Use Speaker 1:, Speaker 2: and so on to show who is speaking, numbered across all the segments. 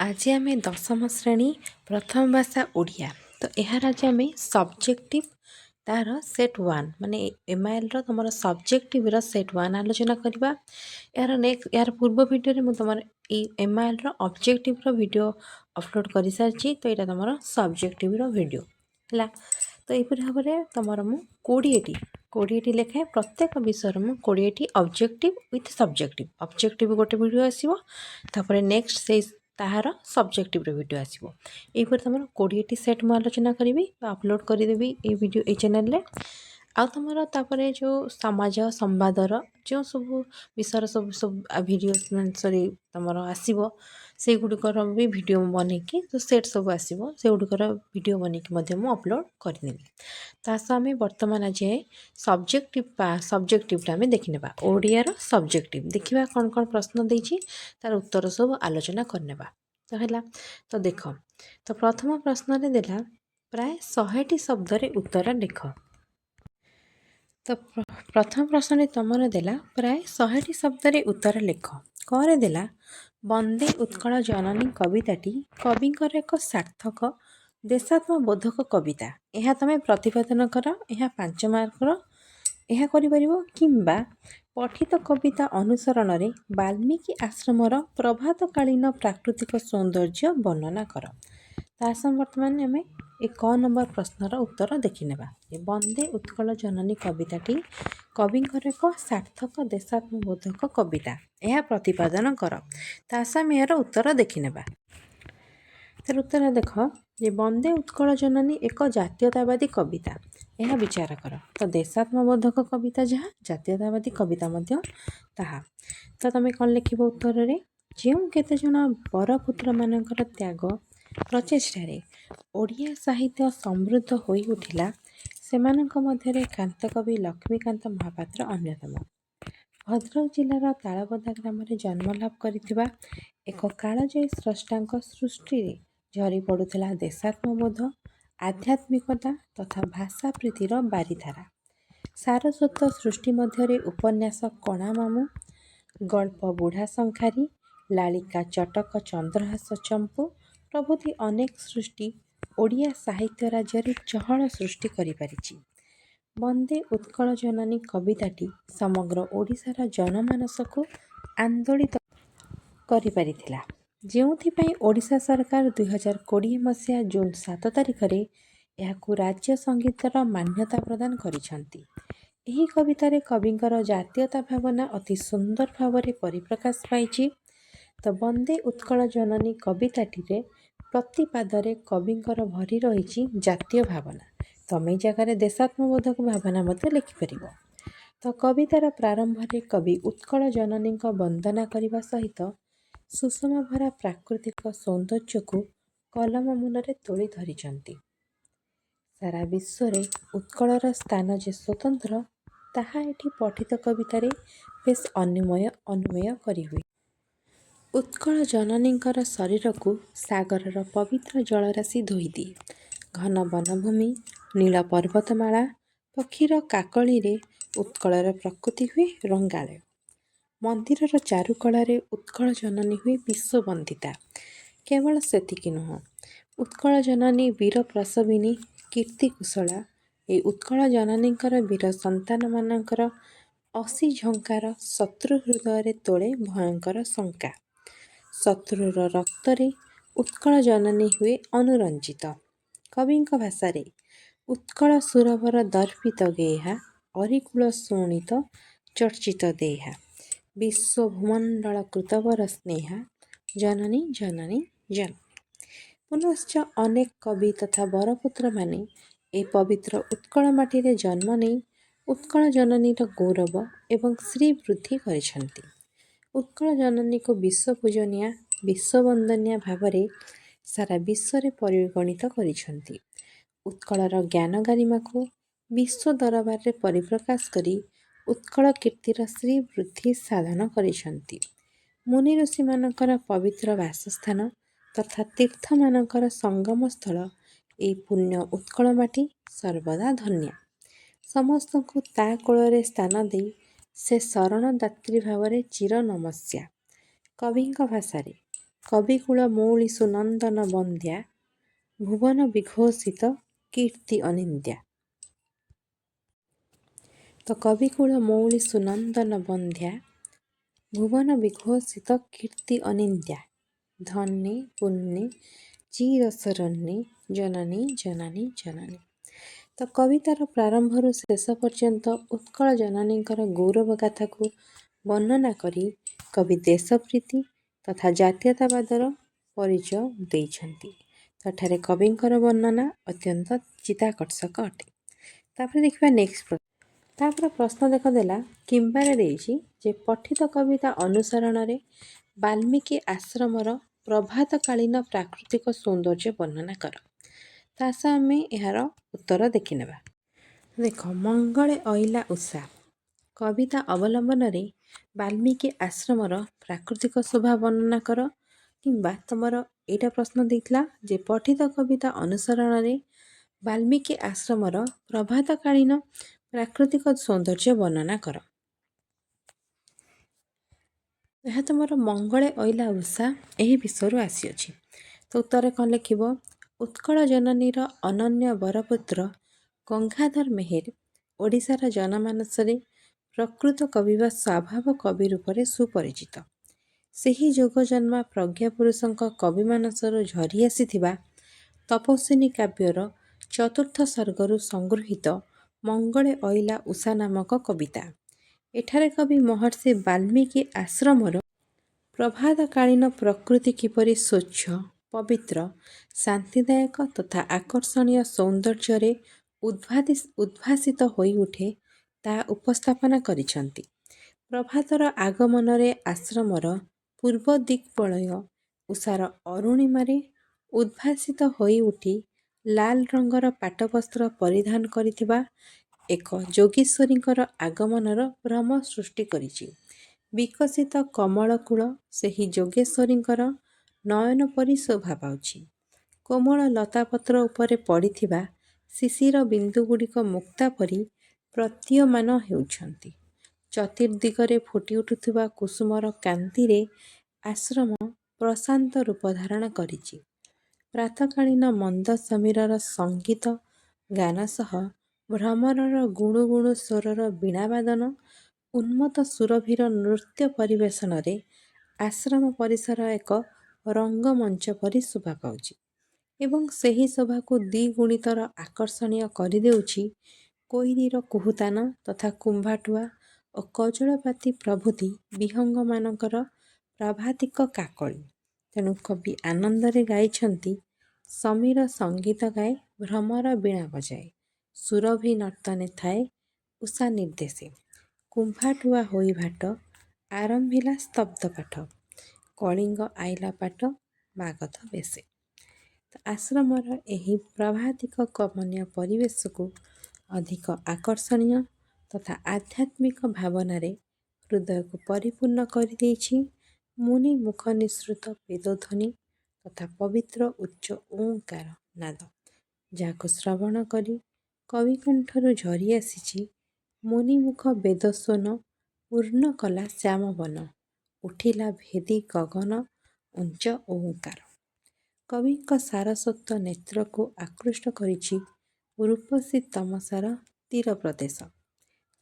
Speaker 1: आज आम दशम श्रेणी प्रथम भाषा ओडिया। तो यार आज आम सब्जेक्टिव तार सेट वन माने एमआईएल तुम सब्जेक्टिव सेट वन आलोचना करवा। यार नेक्स्ट यार पूर्व वीडियो में तुम एमआईएल ऑब्जेक्टिव वीडियो अपलोड कर सारी। तो यहाँ तुम सब्जेक्टिव वीडियो है। तो यहपरी भाव में तुम मु 20टी लेखाएं प्रत्येक विषय में 20टी ऑब्जेक्टिव विथ सब्जेक्टिव ऑब्जेक्टिव गोटे वीडियो आसो। तापर नेक्स्ट से ताहार सब्जेक्टिव वीडियो आसो। यहपरी तुम 20टी सेट मुझे आलोचना करी अपलोड करदेवी ये वीडियो ये चैनल रे। आ तुम तापर जो समाज संवादर जो सब विषय सब सब भिडियो सॉरी तुम आसो से गुड़िकर भी वीडियो बनईकि जो सेट सब आसो से गुड़िकर वीडियो बनईकि अपलोड करदेवी। तास आम बर्तमान आज सब्जेक्टिव आम देखने ओडियार सब्जेक्टिव देखा कौन कौन प्रश्न देती तार उत्तर सब आलोचना करने। तो है तो देख तो प्रथम प्रश्न देला प्राय 100टी शब्द उत्तर लिख। तो प्रथम प्रश्न तुम देला प्राय 100टी शब्द उत्तर लिख। कौन देला वंदे उत्कल जननी कविताटी कविंकर एक सार्थक देशात्मबोधक कविता। यह तुम प्रतिपादन कर। यह 5 मार्कर यह किंबा पठित कविता अनुसरण में वाल्मीकि आश्रमर प्रभातकालीन प्राकृतिक सौंदर्य वर्णना कर। तासम बर्तमान आम एक क नंबर प्रश्नर उत्तर देखने। वंदे उत्कल जननी कविताटी कविंकर एक सार्थक देशात्मबोधक कविता यह प्रतिपादन कर। तासम यार उत्तर देखने। तार उत्तर देख जे वंदे उत्कल जननी एक जातीयतावादी कविता यह विचार कर। तो देशात्मबोधक कविता जहाँ जातीयतावादी कविता ताहा। तो तुम कौन लिख उत्तर में जो केते जन बरपुत्र मानकर त्याग प्रचेष्टार ओडिया साहित्य समृद्ध हो उठिला सेमानक मध्यरे कांतकवि लक्ष्मीकांत महापात्र अन्यतम। भद्रक जिलार तालबदा ग्राम जन्मलाभ करथिबा एक कालजयी स्रष्टांक सृष्टि झरी पड़ुथिला देशात्मबोध आध्यात्मिकता तथा भाषा प्रीतिर बारिधारा। सारस्वत सृष्टि मध्यरे उपन्यास कणा मामू गल्प बुढ़ा शंखारी लालिका चटक चंद्रहास चंपू प्रभृति अनेक सृष्टि ओडिया साहित्य राज्य चहल सृष्टि करि परिछि। वंदे उत्कल जननी कविताटी समग्र ओडिशार जनमानस को आंदोलित करि परिथिला। जोथिपाई ओडिशा सरकार 2020 मसीहा जून 7 तारिख रे यहाकू राज्य संगीतर मान्यता प्रदान करिसंती। एही कवितारे कविंकर जातीयता भावना अति सुंदर भावरे परिप्रकाश पाइछि। तो वंदे उत्कल जननी कविताटी रे प्रतिपादरे कविंकर भरी रही जातीय भावना। तमे जगह देशात्मबोधक भावना मध्य लिखिपर। तो कवितार प्रारंभ रे कवि उत्कल जननी वंदना करने सहित सुषमा भरा प्राकृतिक सौंदर्य को कलम मुନରେ तोली धरिचंती। सारा विश्व रे उत्कलर स्थान जे स्वतंत्र ताहा एठी पठित कवितारे बेस अनुमेय करी हुए। उत्कल जननींकर शरीर को सागरर पवित्र जलराशि धोई दिए। घन वनभूमि नील पर्वतमाला पक्षीर काकली रे उत्कलर प्रकृति हुए रंगाले। मंदिरर चारुकलारे उत्कल जननी हुए विश्ववंदिता। केवल सेतिकी नुह उत्कल जननी वीर प्रसविनी कीर्ति कुशला ए उत्कल जननींकर वीर संतान मानकर असी झंकार शत्रु हृदय तोले भयंकर शंका। शत्रुर रक्तरे उत्कल जननी हुए अनुरंजित। कविंक भाषारे उत्कल सुरभर दर्पित गेहा अरिकुल शोणित चर्चित देहा विश्व भूमंडल कृतवर स्नेहा जननी जननी जन। पुनश्च अनेक कवि तथा बरपुत्र माने ए पवित्र उत्कल माटी जन्म नहीं उत्कल जननीर गौरव एवं श्री वृद्धि करिसंती। उत्कल जननी को विश्व पूजनिया विश्ववंदनिया भावरे सारा विश्व रे परिगणित करिसंती। उत्कलर ज्ञान गारिमा को विश्व दरबार रे परिप्रकाश करी उत्कल कीर्तिर श्री वृद्धि साधन करिसंती। मुनि ऋषि मानकर पवित्र वासस्थान तथा तीर्थ मानकर संगम स्थल ए पुण्य उत्कल माटी सर्वदा धन्य। समस्त को ता कोଳରେ स्थान दे से शरण दात्री भावरे चिर नमस्या। कविंक भाषारे କବିକୁଳ ମୌଳି ସୁନନ୍ଦନ ବନ୍ଦ୍ୟା ଭୁବନ ବିଘୋଷିତ କୀର୍ତ୍ତି ଅନିନ୍ଦ୍ୟା। ତ କବିକୁଳ ମୌଳି ସୁନନ୍ଦନ ବନ୍ଦ୍ୟା ଭୁବନ ବିଘୋଷିତ କୀର୍ତ୍ତି ଅନିନ୍ଦ୍ୟା ଧନ୍ୟେ ପୁଣ୍ୟେ ଚିରଶରଣ୍ୟେ ଜନନୀ ଜନନୀ ଜନନୀ। ତ କବିତାର ପ୍ରାରମ୍ଭରୁ ଶେଷ ପର୍ଯ୍ୟନ୍ତ ଉତ୍କଳ ଜନନୀଙ୍କର ଗୌରବ ଗାଥାକୁ ବର୍ଣ୍ଣନା କରି କବି ଦେଶପ୍ରୀତି ତଥା ଜାତୀୟତାବାଦର ପରିଚୟ ଦେଇଛନ୍ତି। ସେଠାରେ କବିଙ୍କର ବର୍ଣ୍ଣନା ଅତ୍ୟନ୍ତ ଚିତ୍ତାକର୍ଷକ ଅଟେ। ତାପରେ ଦେଖିବା ନେକ୍ସଟ ପ୍ରଶ୍ନ। ତାପରେ ପ୍ରଶ୍ନ ଦେଖଦେଲା କିମ୍ବାରେ ଦେଇଛି ଯେ ପଠିତ କବିତା ଅନୁସରଣରେ ବାଲ୍ମୀକି ଆଶ୍ରମର ପ୍ରଭାତକାଳୀନ ପ୍ରାକୃତିକ ସୌନ୍ଦର୍ଯ୍ୟ ବର୍ଣ୍ଣନା କର। ତ ଆସ ଆମେ ଏହାର ଉତ୍ତର ଦେଖିନେବା। ଦେଖ, ମଙ୍ଗଳେ ଅଇଲା ଉଷା କବିତା ଅବଲମ୍ବନରେ ବାଲ୍ମୀକି ଆଶ୍ରମର ପ୍ରାକୃତିକ ଶୋଭା ବର୍ଣ୍ଣନା କର। କିମ୍ବା ତମର ଏଇଟା ପ୍ରଶ୍ନ ଦେଇଥିଲା ଯେ ପଠିତ କବିତା ଅନୁସରଣରେ ବାଲ୍ମୀକି ଆଶ୍ରମର ପ୍ରଭାତକାଳୀନ ପ୍ରାକୃତିକ ସୌନ୍ଦର୍ଯ୍ୟ ବର୍ଣ୍ଣନା କର। ଏହା ତମର ମଙ୍ଗଳେ ଅଇଲା ଉଷା ଏହି ବିଷୟରୁ ଆସିଅଛି। ତ ଉତ୍ତରରେ କ'ଣ ଲେଖିବ? ଉତ୍କଳ ଜନନୀର ଅନନ୍ୟ ବରପୁତ୍ର ଗଙ୍ଗାଧର ମେହେର ଓଡ଼ିଶାର ଜନମାନସରେ ପ୍ରକୃତ କବି ବା ସ୍ୱଭାବ କବି ରୂପରେ ସୁପରିଚିତ। ସେହି ଯୋଗଜନ୍ମା ପ୍ରଜ୍ଞାପୁରୁଷଙ୍କ କବି ମାନସରୁ ଝରି ଆସିଥିବା ତପସ୍ୱିନୀ କାବ୍ୟର ଚତୁର୍ଥ ସର୍ଗରୁ ସଂଗୃହୀତ ମଙ୍ଗଳେ ଅଇଲା ଉଷା ନାମକ କବିତା। ଏଠାରେ କବି ମହର୍ଷି ବାଲ୍ମୀକି ଆଶ୍ରମର ପ୍ରଭାତକାଳୀନ ପ୍ରକୃତି କିପରି ସ୍ୱଚ୍ଛ, ପବିତ୍ର, ଶାନ୍ତିଦାୟକ ତଥା ଆକର୍ଷଣୀୟ ସୌନ୍ଦର୍ଯ୍ୟରେ ଉଦ୍ଭାସିତ ହୋଇ ଉଠେ ତାହା ଉପସ୍ଥାପନା କରିଛନ୍ତି। ପ୍ରଭାତର ଆଗମନରେ ଆଶ୍ରମର ପୂର୍ବ ଦିଗ୍ବଳୟ ଉଷାର ଅରୁଣିମାରେ ଉଦ୍ଭାସିତ ହୋଇ ଉଠି ଲାଲ ରଙ୍ଗର ପାଟବସ୍ତ୍ର ପରିଧାନ କରିଥିବା ଏକ ଯୋଗୀଶ୍ୱରୀଙ୍କର ଆଗମନର ଭ୍ରମ ସୃଷ୍ଟି କରିଛି। ବିକଶିତ କମଳକୂଳ ସେହି ଯୋଗେଶ୍ୱରୀଙ୍କର ନୟନ ପରି ଶୋଭା ପାଉଛି। କୋମଳ ଲତାପତ୍ର ଉପରେ ପଡ଼ିଥିବା ଶିଶିର ବିନ୍ଦୁଗୁଡ଼ିକ ମୁକ୍ତା ପରି ପ୍ରତୀୟମାନ ହେଉଛନ୍ତି। ଚତୁର୍ଦିଗରେ ଫୁଟି ଉଠୁଥିବା କୁସୁମର କାନ୍ତିରେ ଆଶ୍ରମ ପ୍ରଶାନ୍ତ ରୂପ ଧାରଣ କରିଛି। ପ୍ରାତଃକାଳୀନ ମନ୍ଦ ସମୀରର ସଙ୍ଗୀତ ଗାନ ସହ ଭ୍ରମରର ଗୁଣୁ ଗୁଣୁ ସ୍ୱରର ବୀଣାବାଦନ ଉନ୍ମତ୍ତ ସୁରଭିର ନୃତ୍ୟ ପରିବେଷଣରେ ଆଶ୍ରମ ପରିସର ଏକ ରଙ୍ଗମଞ୍ଚ ପରି ଶୋଭା ପାଉଛି ଏବଂ ସେହି ଶୋଭାକୁ ଦ୍ୱିଗୁଣିତର ଆକର୍ଷଣୀୟ କରିଦେଉଛି କୋଇଲିର କୁହୁତାନ ତଥା କୁମ୍ଭାଟୁଆ ଓ କଜଳପାତି ପ୍ରଭୃତି ବିହଙ୍ଗମାନଙ୍କର ପ୍ରାଭାତିକ କାକଳି। ତେଣୁ କବି ଆନନ୍ଦରେ ଗାଇଛନ୍ତି ସମୀର ସଙ୍ଗୀତ ଗାଏ ଭ୍ରମର ବୀଣା ବଜାଏ ସୁରଭି ନର୍ତ୍ତନେ ଥାଏ ଉଷା ନିର୍ଦ୍ଦେଶେ କୁମ୍ଭାଟୁଆ ହୋଇ ଭାଟ ଆରମ୍ଭିଲା ସ୍ତବ୍ଧ ପାଠ କଳିଙ୍ଗ ଆଇଲା ପାଟ ମାଗଧ ବେଶେ। ଆଶ୍ରମର ଏହି ପ୍ରାଭାତିକ କମନୀୟ ପରିବେଶକୁ ଅଧିକ ଆକର୍ଷଣୀୟ ତଥା ଆଧ୍ୟାତ୍ମିକ ଭାବନାରେ ହୃଦୟକୁ ପରିପୂର୍ଣ୍ଣ କରିଦେଇଛି ମୁନି ମୁଖ ନିଃସୃତ ବେଦଧ୍ୱନି ତଥା ପବିତ୍ର ଉଚ୍ଚ ଓଁକାର ନାଦ, ଯାହାକୁ ଶ୍ରବଣ କରି କବିକଣ୍ଠରୁ ଝରି ଆସିଛି ମୁନିମୁଖ ବେଦସ୍ୱନ ପୂର୍ଣ୍ଣ କଲା ଶ୍ୟାମ ବନ ଉଠିଲା ଭେଦି ଗଗନ ଉଞ୍ଚ ଓଁକାର। କବିଙ୍କ ସାରସ୍ୱତ ନେତ୍ରକୁ ଆକୃଷ୍ଟ କରିଛି ରୂପସୀ ତମସାର ତୀର ପ୍ରଦେଶ।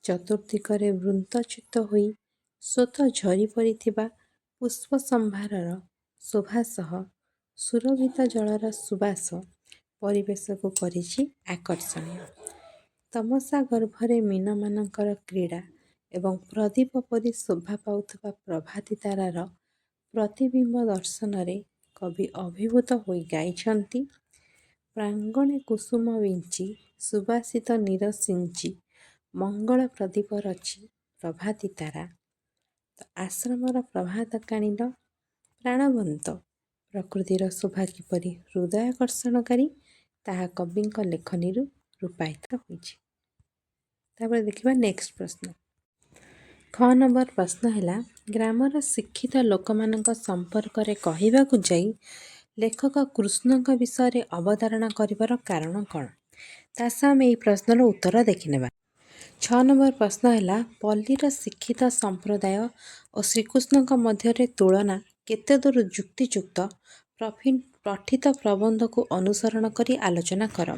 Speaker 1: ଚତୁର୍ଦିଗରେ ବୃନ୍ତଚ୍ୟୁତ ହୋଇ ସ୍ୱତ ଝରି ପଡ଼ିଥିବା ପୁଷ୍ପ ସମ୍ଭାରର ଶୋଭା ସହ ସୁରଭିତ ଜଳର ସୁବାସ ପରିବେଶକୁ କରିଛି ଆକର୍ଷଣୀୟ। ତମସା ଗର୍ଭରେ ମୀନମାନଙ୍କର କ୍ରୀଡ଼ା ଏବଂ ପ୍ରଦୀପ ପରି ଶୋଭା ପାଉଥିବା ପ୍ରଭାତୀ ତାରାର ପ୍ରତିବିମ୍ବ ଦର୍ଶନରେ କବି ଅଭିଭୂତ ହୋଇ ଗାଇଛନ୍ତି ପ୍ରାଙ୍ଗଣେ କୁସୁମ ବିଞ୍ଚି ସୁବାସିତ ନୀର ସିଞ୍ଚି ମଙ୍ଗଳ ପ୍ରଦୀପ ରଚି ପ୍ରଭାତୀ ତାରା। ଆଶ୍ରମର ପ୍ରଭାତକାଳୀନ ପ୍ରାଣବନ୍ତ ପ୍ରକୃତିର ଶୋଭା କିପରି ହୃଦୟାକର୍ଷଣକାରୀ ତାହା କବିଙ୍କ ଲେଖନୀରୁ ରୂପାୟିତ ହୋଇଛି। ତାପରେ ଦେଖିବା ନେକ୍ସଟ ପ୍ରଶ୍ନ। ଖ ନମ୍ବର ପ୍ରଶ୍ନ ହେଲା ଗ୍ରାମର ଶିକ୍ଷିତ ଲୋକମାନଙ୍କ ସମ୍ପର୍କରେ କହିବାକୁ ଯାଇ ଲେଖକ କୃଷ୍ଣଙ୍କ ବିଷୟରେ ଅବତାରଣା କରିବାର କାରଣ କ'ଣ? ତା ସହ ଆମେ ଏହି ପ୍ରଶ୍ନର ଉତ୍ତର ଦେଖିନେବା। 6 ନମ୍ବର ପ୍ରଶ୍ନ ହେଲା ପଲ୍ଲୀର ଶିକ୍ଷିତ ସମ୍ପ୍ରଦାୟ ଓ ଶ୍ରୀକୃଷ୍ଣଙ୍କ ମଧ୍ୟରେ ତୁଳନା କେତେଦୂର ଯୁକ୍ତିଯୁକ୍ତ ପଠିତ ପ୍ରବନ୍ଧକୁ ଅନୁସରଣ କରି ଆଲୋଚନା କର।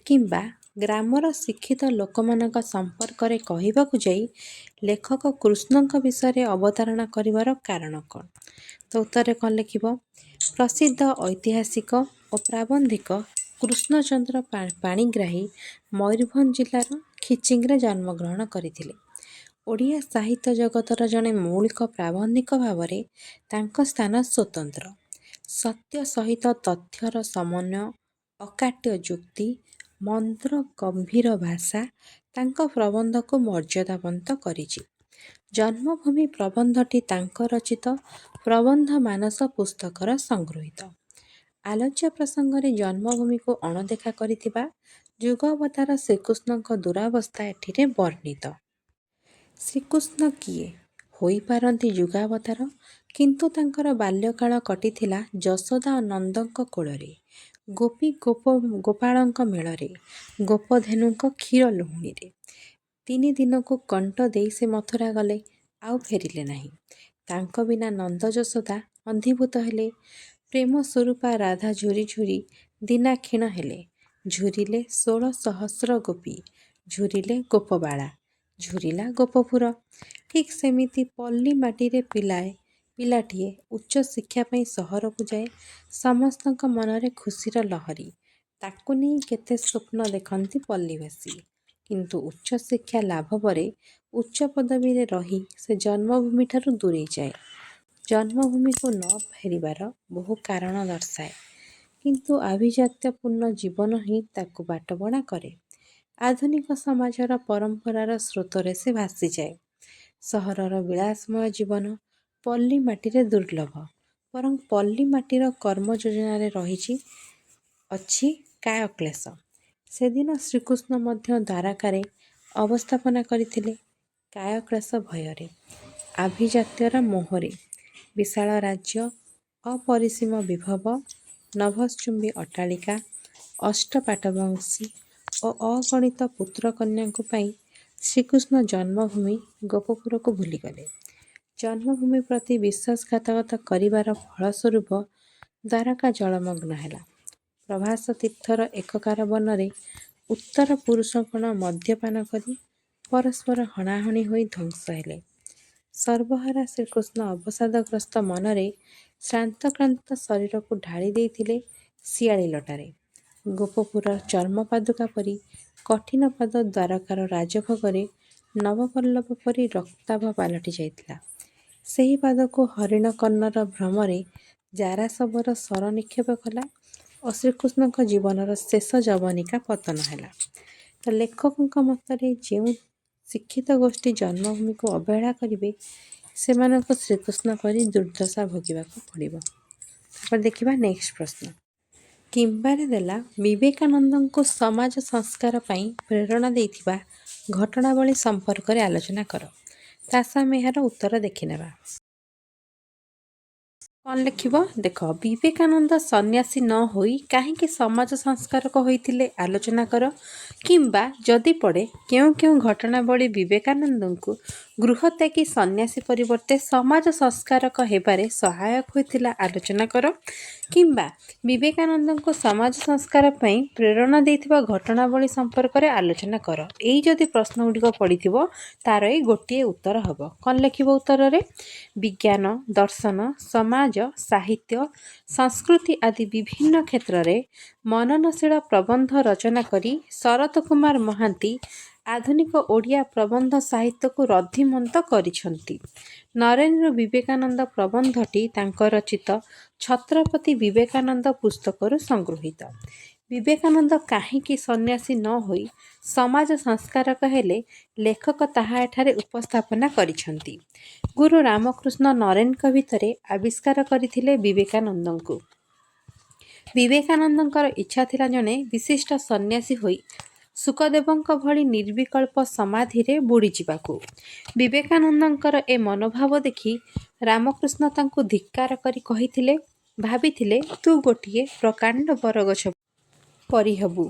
Speaker 1: କିମ୍ବା ଗ୍ରାମର ଶିକ୍ଷିତ ଲୋକମାନଙ୍କ ସମ୍ପର୍କରେ କହିବାକୁ ଯାଇ ଲେଖକ କୃଷ୍ଣଙ୍କ ବିଷୟରେ ଅବତାରଣା କରିବାର କାରଣ କ'ଣ? ତ ଉତ୍ତରରେ କ'ଣ ଲେଖିବ? ପ୍ରସିଦ୍ଧ ଐତିହାସିକ ଓ ପ୍ରାବନ୍ଧିକ କୃଷ୍ଣଚନ୍ଦ୍ର ପାଣିଗ୍ରାହୀ ମୟୂରଭଞ୍ଜ ଜିଲ୍ଲାର ଖିଚିଙ୍ଗରେ ଜନ୍ମଗ୍ରହଣ କରିଥିଲେ। ଓଡ଼ିଆ ସାହିତ୍ୟ ଜଗତର ଜଣେ ମୌଳିକ ପ୍ରାବନ୍ଧିକ ଭାବରେ ତାଙ୍କ ସ୍ଥାନ ସ୍ୱତନ୍ତ୍ର। ସତ୍ୟ ସହିତ ତଥ୍ୟର ସମନ୍ୱୟ, ଅକାଟ୍ୟ ଯୁକ୍ତି, ମନ୍ତ୍ର ଗମ୍ଭୀର ଭାଷା ତାଙ୍କ ପ୍ରବନ୍ଧକୁ ମର୍ଯ୍ୟାଦାବନ୍ତ କରିଛି। ଜନ୍ମଭୂମି ପ୍ରବନ୍ଧଟି ତାଙ୍କ ରଚିତ ପ୍ରବନ୍ଧ ମାନସ ପୁସ୍ତକର ସଂଗୃହୀତ। ଆଲୋଚ୍ୟ ପ୍ରସଙ୍ଗରେ ଜନ୍ମଭୂମିକୁ ଅଣଦେଖା କରିଥିବା ଯୁଗାବତାର ଶ୍ରୀକୃଷ୍ଣଙ୍କ ଦୁରାବସ୍ଥା ଏଠିରେ ବର୍ଣ୍ଣିତ। ଶ୍ରୀକୃଷ୍ଣ କିଏ? ହୋଇପାରନ୍ତି ଯୁଗାବତାର, କିନ୍ତୁ ତାଙ୍କର ବାଲ୍ୟକାଳ କଟିଥିଲା ଯଶୋଦା ଓ ନନ୍ଦଙ୍କ କୋଳରେ, ଗୋପୀ ଗୋପାଳଙ୍କ ମେଳରେ, ଗୋପଧେନୁଙ୍କ କ୍ଷୀର ଲହୁଣୀରେ। 3 ଦିନକୁ କଣ୍ଟ ଦେଇ ସେ ମଥୁରା ଗଲେ, ଆଉ ଫେରିଲେ ନାହିଁ। ତାଙ୍କ ବିନା ନନ୍ଦ ଯଶୋଦା ଅନ୍ଧୀଭୂତ ହେଲେ। ପ୍ରେମ ସ୍ୱରୂପା ରାଧା ଝୁରି ଝୁରି ଦିନାକ୍ଷୀଣ ହେଲେ। ଝୁରିଲେ 16 ସହସ୍ର ଗୋପୀ, ଝୁରିଲେ ଗୋପବାଳା, ଝୁରିଲା ଗୋପପୁର। ଠିକ୍ ସେମିତି ପଲ୍ଲୀ ମାଟିରେ ପିଲାଟିଏ ଉଚ୍ଚ ଶିକ୍ଷା ପାଇଁ ସହରକୁ ଯାଏ। ସମସ୍ତଙ୍କ ମନରେ ଖୁସିର ଲହରୀ। ତାକୁ ନେଇ କେତେ ସ୍ୱପ୍ନ ଦେଖନ୍ତି ପଲ୍ଲୀବାସୀ। କିନ୍ତୁ ଉଚ୍ଚ ଶିକ୍ଷା ଲାଭ ପରେ ଉଚ୍ଚ ପଦବୀରେ ରହି ସେ ଜନ୍ମଭୂମିଠାରୁ ଦୂରେଇ ଯାଏ। ଜନ୍ମଭୂମିକୁ ନ ଫେରିବାର ବହୁ କାରଣ ଦର୍ଶାଏ। କିନ୍ତୁ ଆଭିଜାତ୍ୟପୂର୍ଣ୍ଣ ଜୀବନ ହିଁ ତାକୁ ବାଟବଣା କରେ। ଆଧୁନିକ ସମାଜର ପରମ୍ପରାର ସ୍ରୋତରେ ସେ ଭାସିଯାଏ। ସହରର ବିଳାସମୟ ଜୀବନ ପଲ୍ଲୀ ମାଟିରେ ଦୁର୍ଲଭ। ବରଂ ପଲ୍ଲୀ ମାଟିର କର୍ମ ଯୋଜନାରେ ଅଛି କାୟକ୍ଳେଶ। ସେଦିନ ଶ୍ରୀକୃଷ୍ଣ ମଧ୍ୟ ଦ୍ୱାରକାରେ ଅବସ୍ଥାପନା କରିଥିଲେ କାୟକ୍ଳେଶ ଭୟରେ, ଆଭିଜାତ୍ୟର ମୋହରେ। ବିଶାଳ ରାଜ୍ୟ, ଅପରିସୀମ ବିଭବ, ନଭଶ୍ଚୁମ୍ବୀ ଅଟ୍ଟାଳିକା, ଅଷ୍ଟପାଟବଂଶୀ ଓ ଅଗଣିତ ପୁତ୍ରକନ୍ୟାଙ୍କୁ ପାଇ ଶ୍ରୀକୃଷ୍ଣ ଜନ୍ମଭୂମି ଗୋପପୁରକୁ ଭୁଲିଗଲେ। ଜନ୍ମଭୂମି ପ୍ରତି ବିଶ୍ୱାସଘାତକତା କରିବାର ଫଳସ୍ୱରୂପ ଦ୍ୱାରକା ଜଳମଗ୍ନ ହେଲା। ପ୍ରଭାସ ତୀର୍ଥର ଏକକାର ବନରେ ଉତ୍ତର ପୁରୁଷଗଣ ମଦ୍ୟପାନ କରି ପରସ୍ପର ହଣାହଣି ହୋଇ ଧ୍ୱଂସ ହେଲେ। ସର୍ବହରା ଶ୍ରୀକୃଷ୍ଣ ଅବସାଦଗ୍ରସ୍ତ ମନରେ ଶ୍ରାନ୍ତକ୍ଳାନ୍ତ ଶରୀରକୁ ଢାଳି ଦେଇଥିଲେ ଶିଆଳି ଲଟାରେ। ଗୋପପୁରର ଚର୍ମପାଦୁକା ପରି କଠିନ ପାଦ ଦ୍ୱାରକାର ରାଜଭୋଗରେ ନବପଲ୍ଲବ ପରି ରକ୍ତାଭ ପାଲଟି ଯାଇଥିଲା। ସେହି ପାଦକୁ ହରିଣ କର୍ଣ୍ଣର ଭ୍ରମରେ ଜାରାଶବର ଶର ନିକ୍ଷେପ କଲା ଓ ଶ୍ରୀକୃଷ୍ଣଙ୍କ ଜୀବନର ଶେଷ ଯବନିକା ପତନ ହେଲା। ତ ଲେଖକଙ୍କ ମତରେ ଯେଉଁ ଶିକ୍ଷିତ ଗୋଷ୍ଠୀ ଜନ୍ମଭୂମିକୁ ଅବହେଳା କରିବେ, ସେମାନଙ୍କୁ ଶ୍ରୀକୃଷ୍ଣ ପରି ଦୁର୍ଦ୍ଦଶା ଭୋଗିବାକୁ ପଡ଼ିବ। ତାପରେ ଦେଖିବା ନେକ୍ସଟ ପ୍ରଶ୍ନ। କିମ୍ବାରେ ଦେଲା ବିବେକାନନ୍ଦଙ୍କୁ ସମାଜ ସଂସ୍କାର ପାଇଁ ପ୍ରେରଣା ଦେଇଥିବା ଘଟଣାବଳୀ ସମ୍ପର୍କରେ ଆଲୋଚନା କର। ତ ଆସ ଆମେ ଏହାର ଉତ୍ତର ଦେଖିନେବା। କ'ଣ ଲେଖିବ? ଦେଖ, ବିବେକାନନ୍ଦ ସନ୍ନ୍ୟାସୀ ନ ହୋଇ କାହିଁକି ସମାଜ ସଂସ୍କାରକ ହୋଇଥିଲେ ଆଲୋଚନା କର। କିମ୍ବା ଯଦି ପଡ଼େ, କେଉଁ କେଉଁ ଘଟଣାବଳୀ ବିବେକାନନ୍ଦଙ୍କୁ ଗୃହତ୍ୟାଗୀ ସନ୍ନ୍ୟାସୀ ପରିବର୍ତ୍ତେ ସମାଜ ସଂସ୍କାରକ ହେବାରେ ସହାୟକ ହୋଇଥିଲା ଆଲୋଚନା କର। କିମ୍ବା ବିବେକାନନ୍ଦଙ୍କୁ ସମାଜ ସଂସ୍କାର ପାଇଁ ପ୍ରେରଣା ଦେଇଥିବା ଘଟଣାବଳୀ ସମ୍ପର୍କରେ ଆଲୋଚନା କର। ଏଇ ଯଦି ପ୍ରଶ୍ନଗୁଡ଼ିକ ପଡ଼ିଥିବ, ତାର ଏଇ ଗୋଟିଏ ଉତ୍ତର ହେବ। କ'ଣ ଲେଖିବ ଉତ୍ତରରେ? ବିଜ୍ଞାନ, ଦର୍ଶନ, ସମାଜ, ସାହିତ୍ୟ, ସଂସ୍କୃତି ଆଦି ବିଭିନ୍ନ କ୍ଷେତ୍ରରେ ମନନଶୀଳ ପ୍ରବନ୍ଧ ରଚନା କରି ଶରତ କୁମାର ମହାନ୍ତି ଆଧୁନିକ ଓଡ଼ିଆ ପ୍ରବନ୍ଧ ସାହିତ୍ୟକୁ ରଦ୍ଧିମନ୍ତ କରିଛନ୍ତି। ନରେନ୍ଦ୍ର ବିବେକାନନ୍ଦ ପ୍ରବନ୍ଧଟି ତାଙ୍କ ରଚିତ ଛତ୍ରପତି ବିବେକାନନ୍ଦ ପୁସ୍ତକରୁ ସଂଗୃହୀତ। ବିବେକାନନ୍ଦ କାହିଁକି ସନ୍ନ୍ୟାସୀ ନ ହୋଇ ସମାଜ ସଂସ୍କାରକ ହେଲେ, ଲେଖକ ତାହା ଏଠାରେ ଉପସ୍ଥାପନା କରିଛନ୍ତି। ଗୁରୁ ରାମକୃଷ୍ଣ ନରେନଙ୍କ ଭିତରେ ଆବିଷ୍କାର କରିଥିଲେ ବିବେକାନନ୍ଦଙ୍କୁ। ବିବେକାନନ୍ଦଙ୍କର ଇଚ୍ଛା ଥିଲା ଜଣେ ବିଶିଷ୍ଟ ସନ୍ନ୍ୟାସୀ ହୋଇ ଶୁକଦେବଙ୍କ ଭଳି ନିର୍ବିକଳ୍ପ ସମାଧିରେ ବୁଡ଼ିଯିବାକୁ। ବିବେକାନନ୍ଦଙ୍କର ଏ ମନୋଭାବ ଦେଖି ରାମକୃଷ୍ଣ ତାଙ୍କୁ ଧିକ୍କାର କରି କହିଥିଲେ, ଭାବିଥିଲେ ତୁ ଗୋଟିଏ ପ୍ରକାଣ୍ଡ ବରଗଛ ପରି ହେବୁ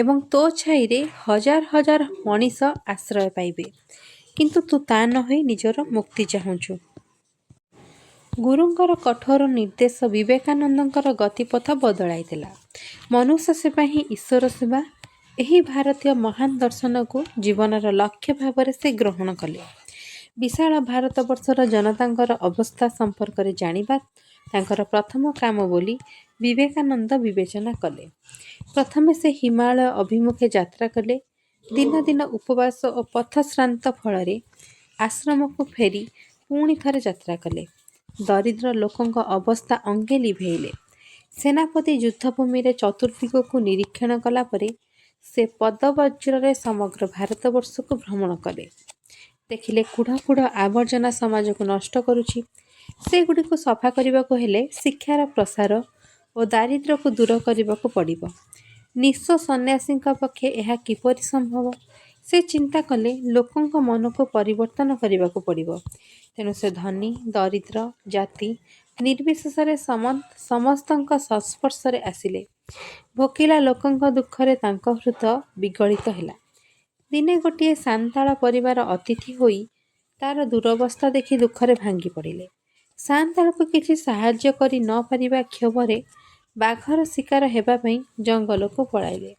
Speaker 1: ଏବଂ ତୋ ଛାଇରେ ହଜାର ହଜାର ମଣିଷ ଆଶ୍ରୟ ପାଇବେ। କିନ୍ତୁ ତୁ ତା ନ ହୋଇ ନିଜର ମୁକ୍ତି ଚାହୁଁଛୁ। ଗୁରୁଙ୍କର କଠୋର ନିର୍ଦ୍ଦେଶ ବିବେକାନନ୍ଦଙ୍କର ଗତିପଥ ବଦଳାଇଥିଲା। ମନୁଷ୍ୟ ସେବା ହିଁ ଈଶ୍ୱର ସେବା। ଏହି ଭାରତୀୟ ମହାନ ଦର୍ଶନକୁ ଜୀବନର ଲକ୍ଷ୍ୟ ଭାବରେ ସେ ଗ୍ରହଣ କଲେ। ବିଶାଳ ଭାରତବର୍ଷର ଜନତାଙ୍କର ଅବସ୍ଥା ସମ୍ପର୍କରେ ଜାଣିବା ତାଙ୍କର ପ୍ରଥମ କାମ ବୋଲି ବିବେକାନନ୍ଦ ବିବେଚନା କଲେ। ପ୍ରଥମେ ସେ ହିମାଳୟ ଅଭିମୁଖେ ଯାତ୍ରା କଲେ। ଦିନ ଦିନ ଉପବାସ ଓ ପଥଶ୍ରାନ୍ତ ଫଳରେ ଆଶ୍ରମକୁ ଫେରି ପୁଣି ଥରେ ଯାତ୍ରା କଲେ। ଦରିଦ୍ର ଲୋକଙ୍କ ଅବସ୍ଥା ଅଙ୍ଗେ ଲିଭେଇଲେ। ସେନାପତି ଯୁଦ୍ଧଭୂମିରେ ଚତୁର୍ଦିଗକୁ ନିରୀକ୍ଷଣ କଲା ପରେ ସେ ପଦବଜ୍ରରେ ସମଗ୍ର ଭାରତବର୍ଷକୁ ଭ୍ରମଣ କଲେ। ଦେଖିଲେ କୁଢ଼ କୁଢ଼ ଆବର୍ଜନା ସମାଜକୁ ନଷ୍ଟ କରୁଛି। ସେଗୁଡ଼ିକୁ ସଫା କରିବାକୁ ହେଲେ ଶିକ୍ଷାର ପ୍ରସାର ଓ ଦାରିଦ୍ର୍ୟକୁ ଦୂର କରିବାକୁ ପଡ଼ିବ। ନିଃସ୍ୱ ସନ୍ନ୍ୟାସୀଙ୍କ ପକ୍ଷେ ଏହା କିପରି ସମ୍ଭବ? ସେ ଚିନ୍ତା କଲେ ଲୋକଙ୍କ ମନକୁ ପରିବର୍ତ୍ତନ କରିବାକୁ ପଡ଼ିବ। ତେଣୁ ସେ ଧନୀ ଦରିଦ୍ର ଜାତି ନିର୍ବିଶେଷରେ ସମସ୍ତଙ୍କ ସଂସ୍ପର୍ଶରେ ଆସିଲେ। ଭୋକିଲା ଲୋକଙ୍କ ଦୁଃଖରେ ତାଙ୍କ ହୃଦ ବିଗଳିତ ହେଲା। ଦିନେ ଗୋଟିଏ ସାନ୍ତାଳ ପରିବାର ଅତିଥି ହୋଇ ତାର ଦୁରବସ୍ଥା ଦେଖି ଦୁଃଖରେ ଭାଙ୍ଗି ପଡ଼ିଲେ। ସାନ୍ତାଳକୁ କିଛି ସାହାଯ୍ୟ କରି ନ ପାରିବା କ୍ଷୋଭରେ ବାଘର ଶିକାର ହେବା ପାଇଁ ଜଙ୍ଗଲକୁ ପଳାଇଲେ।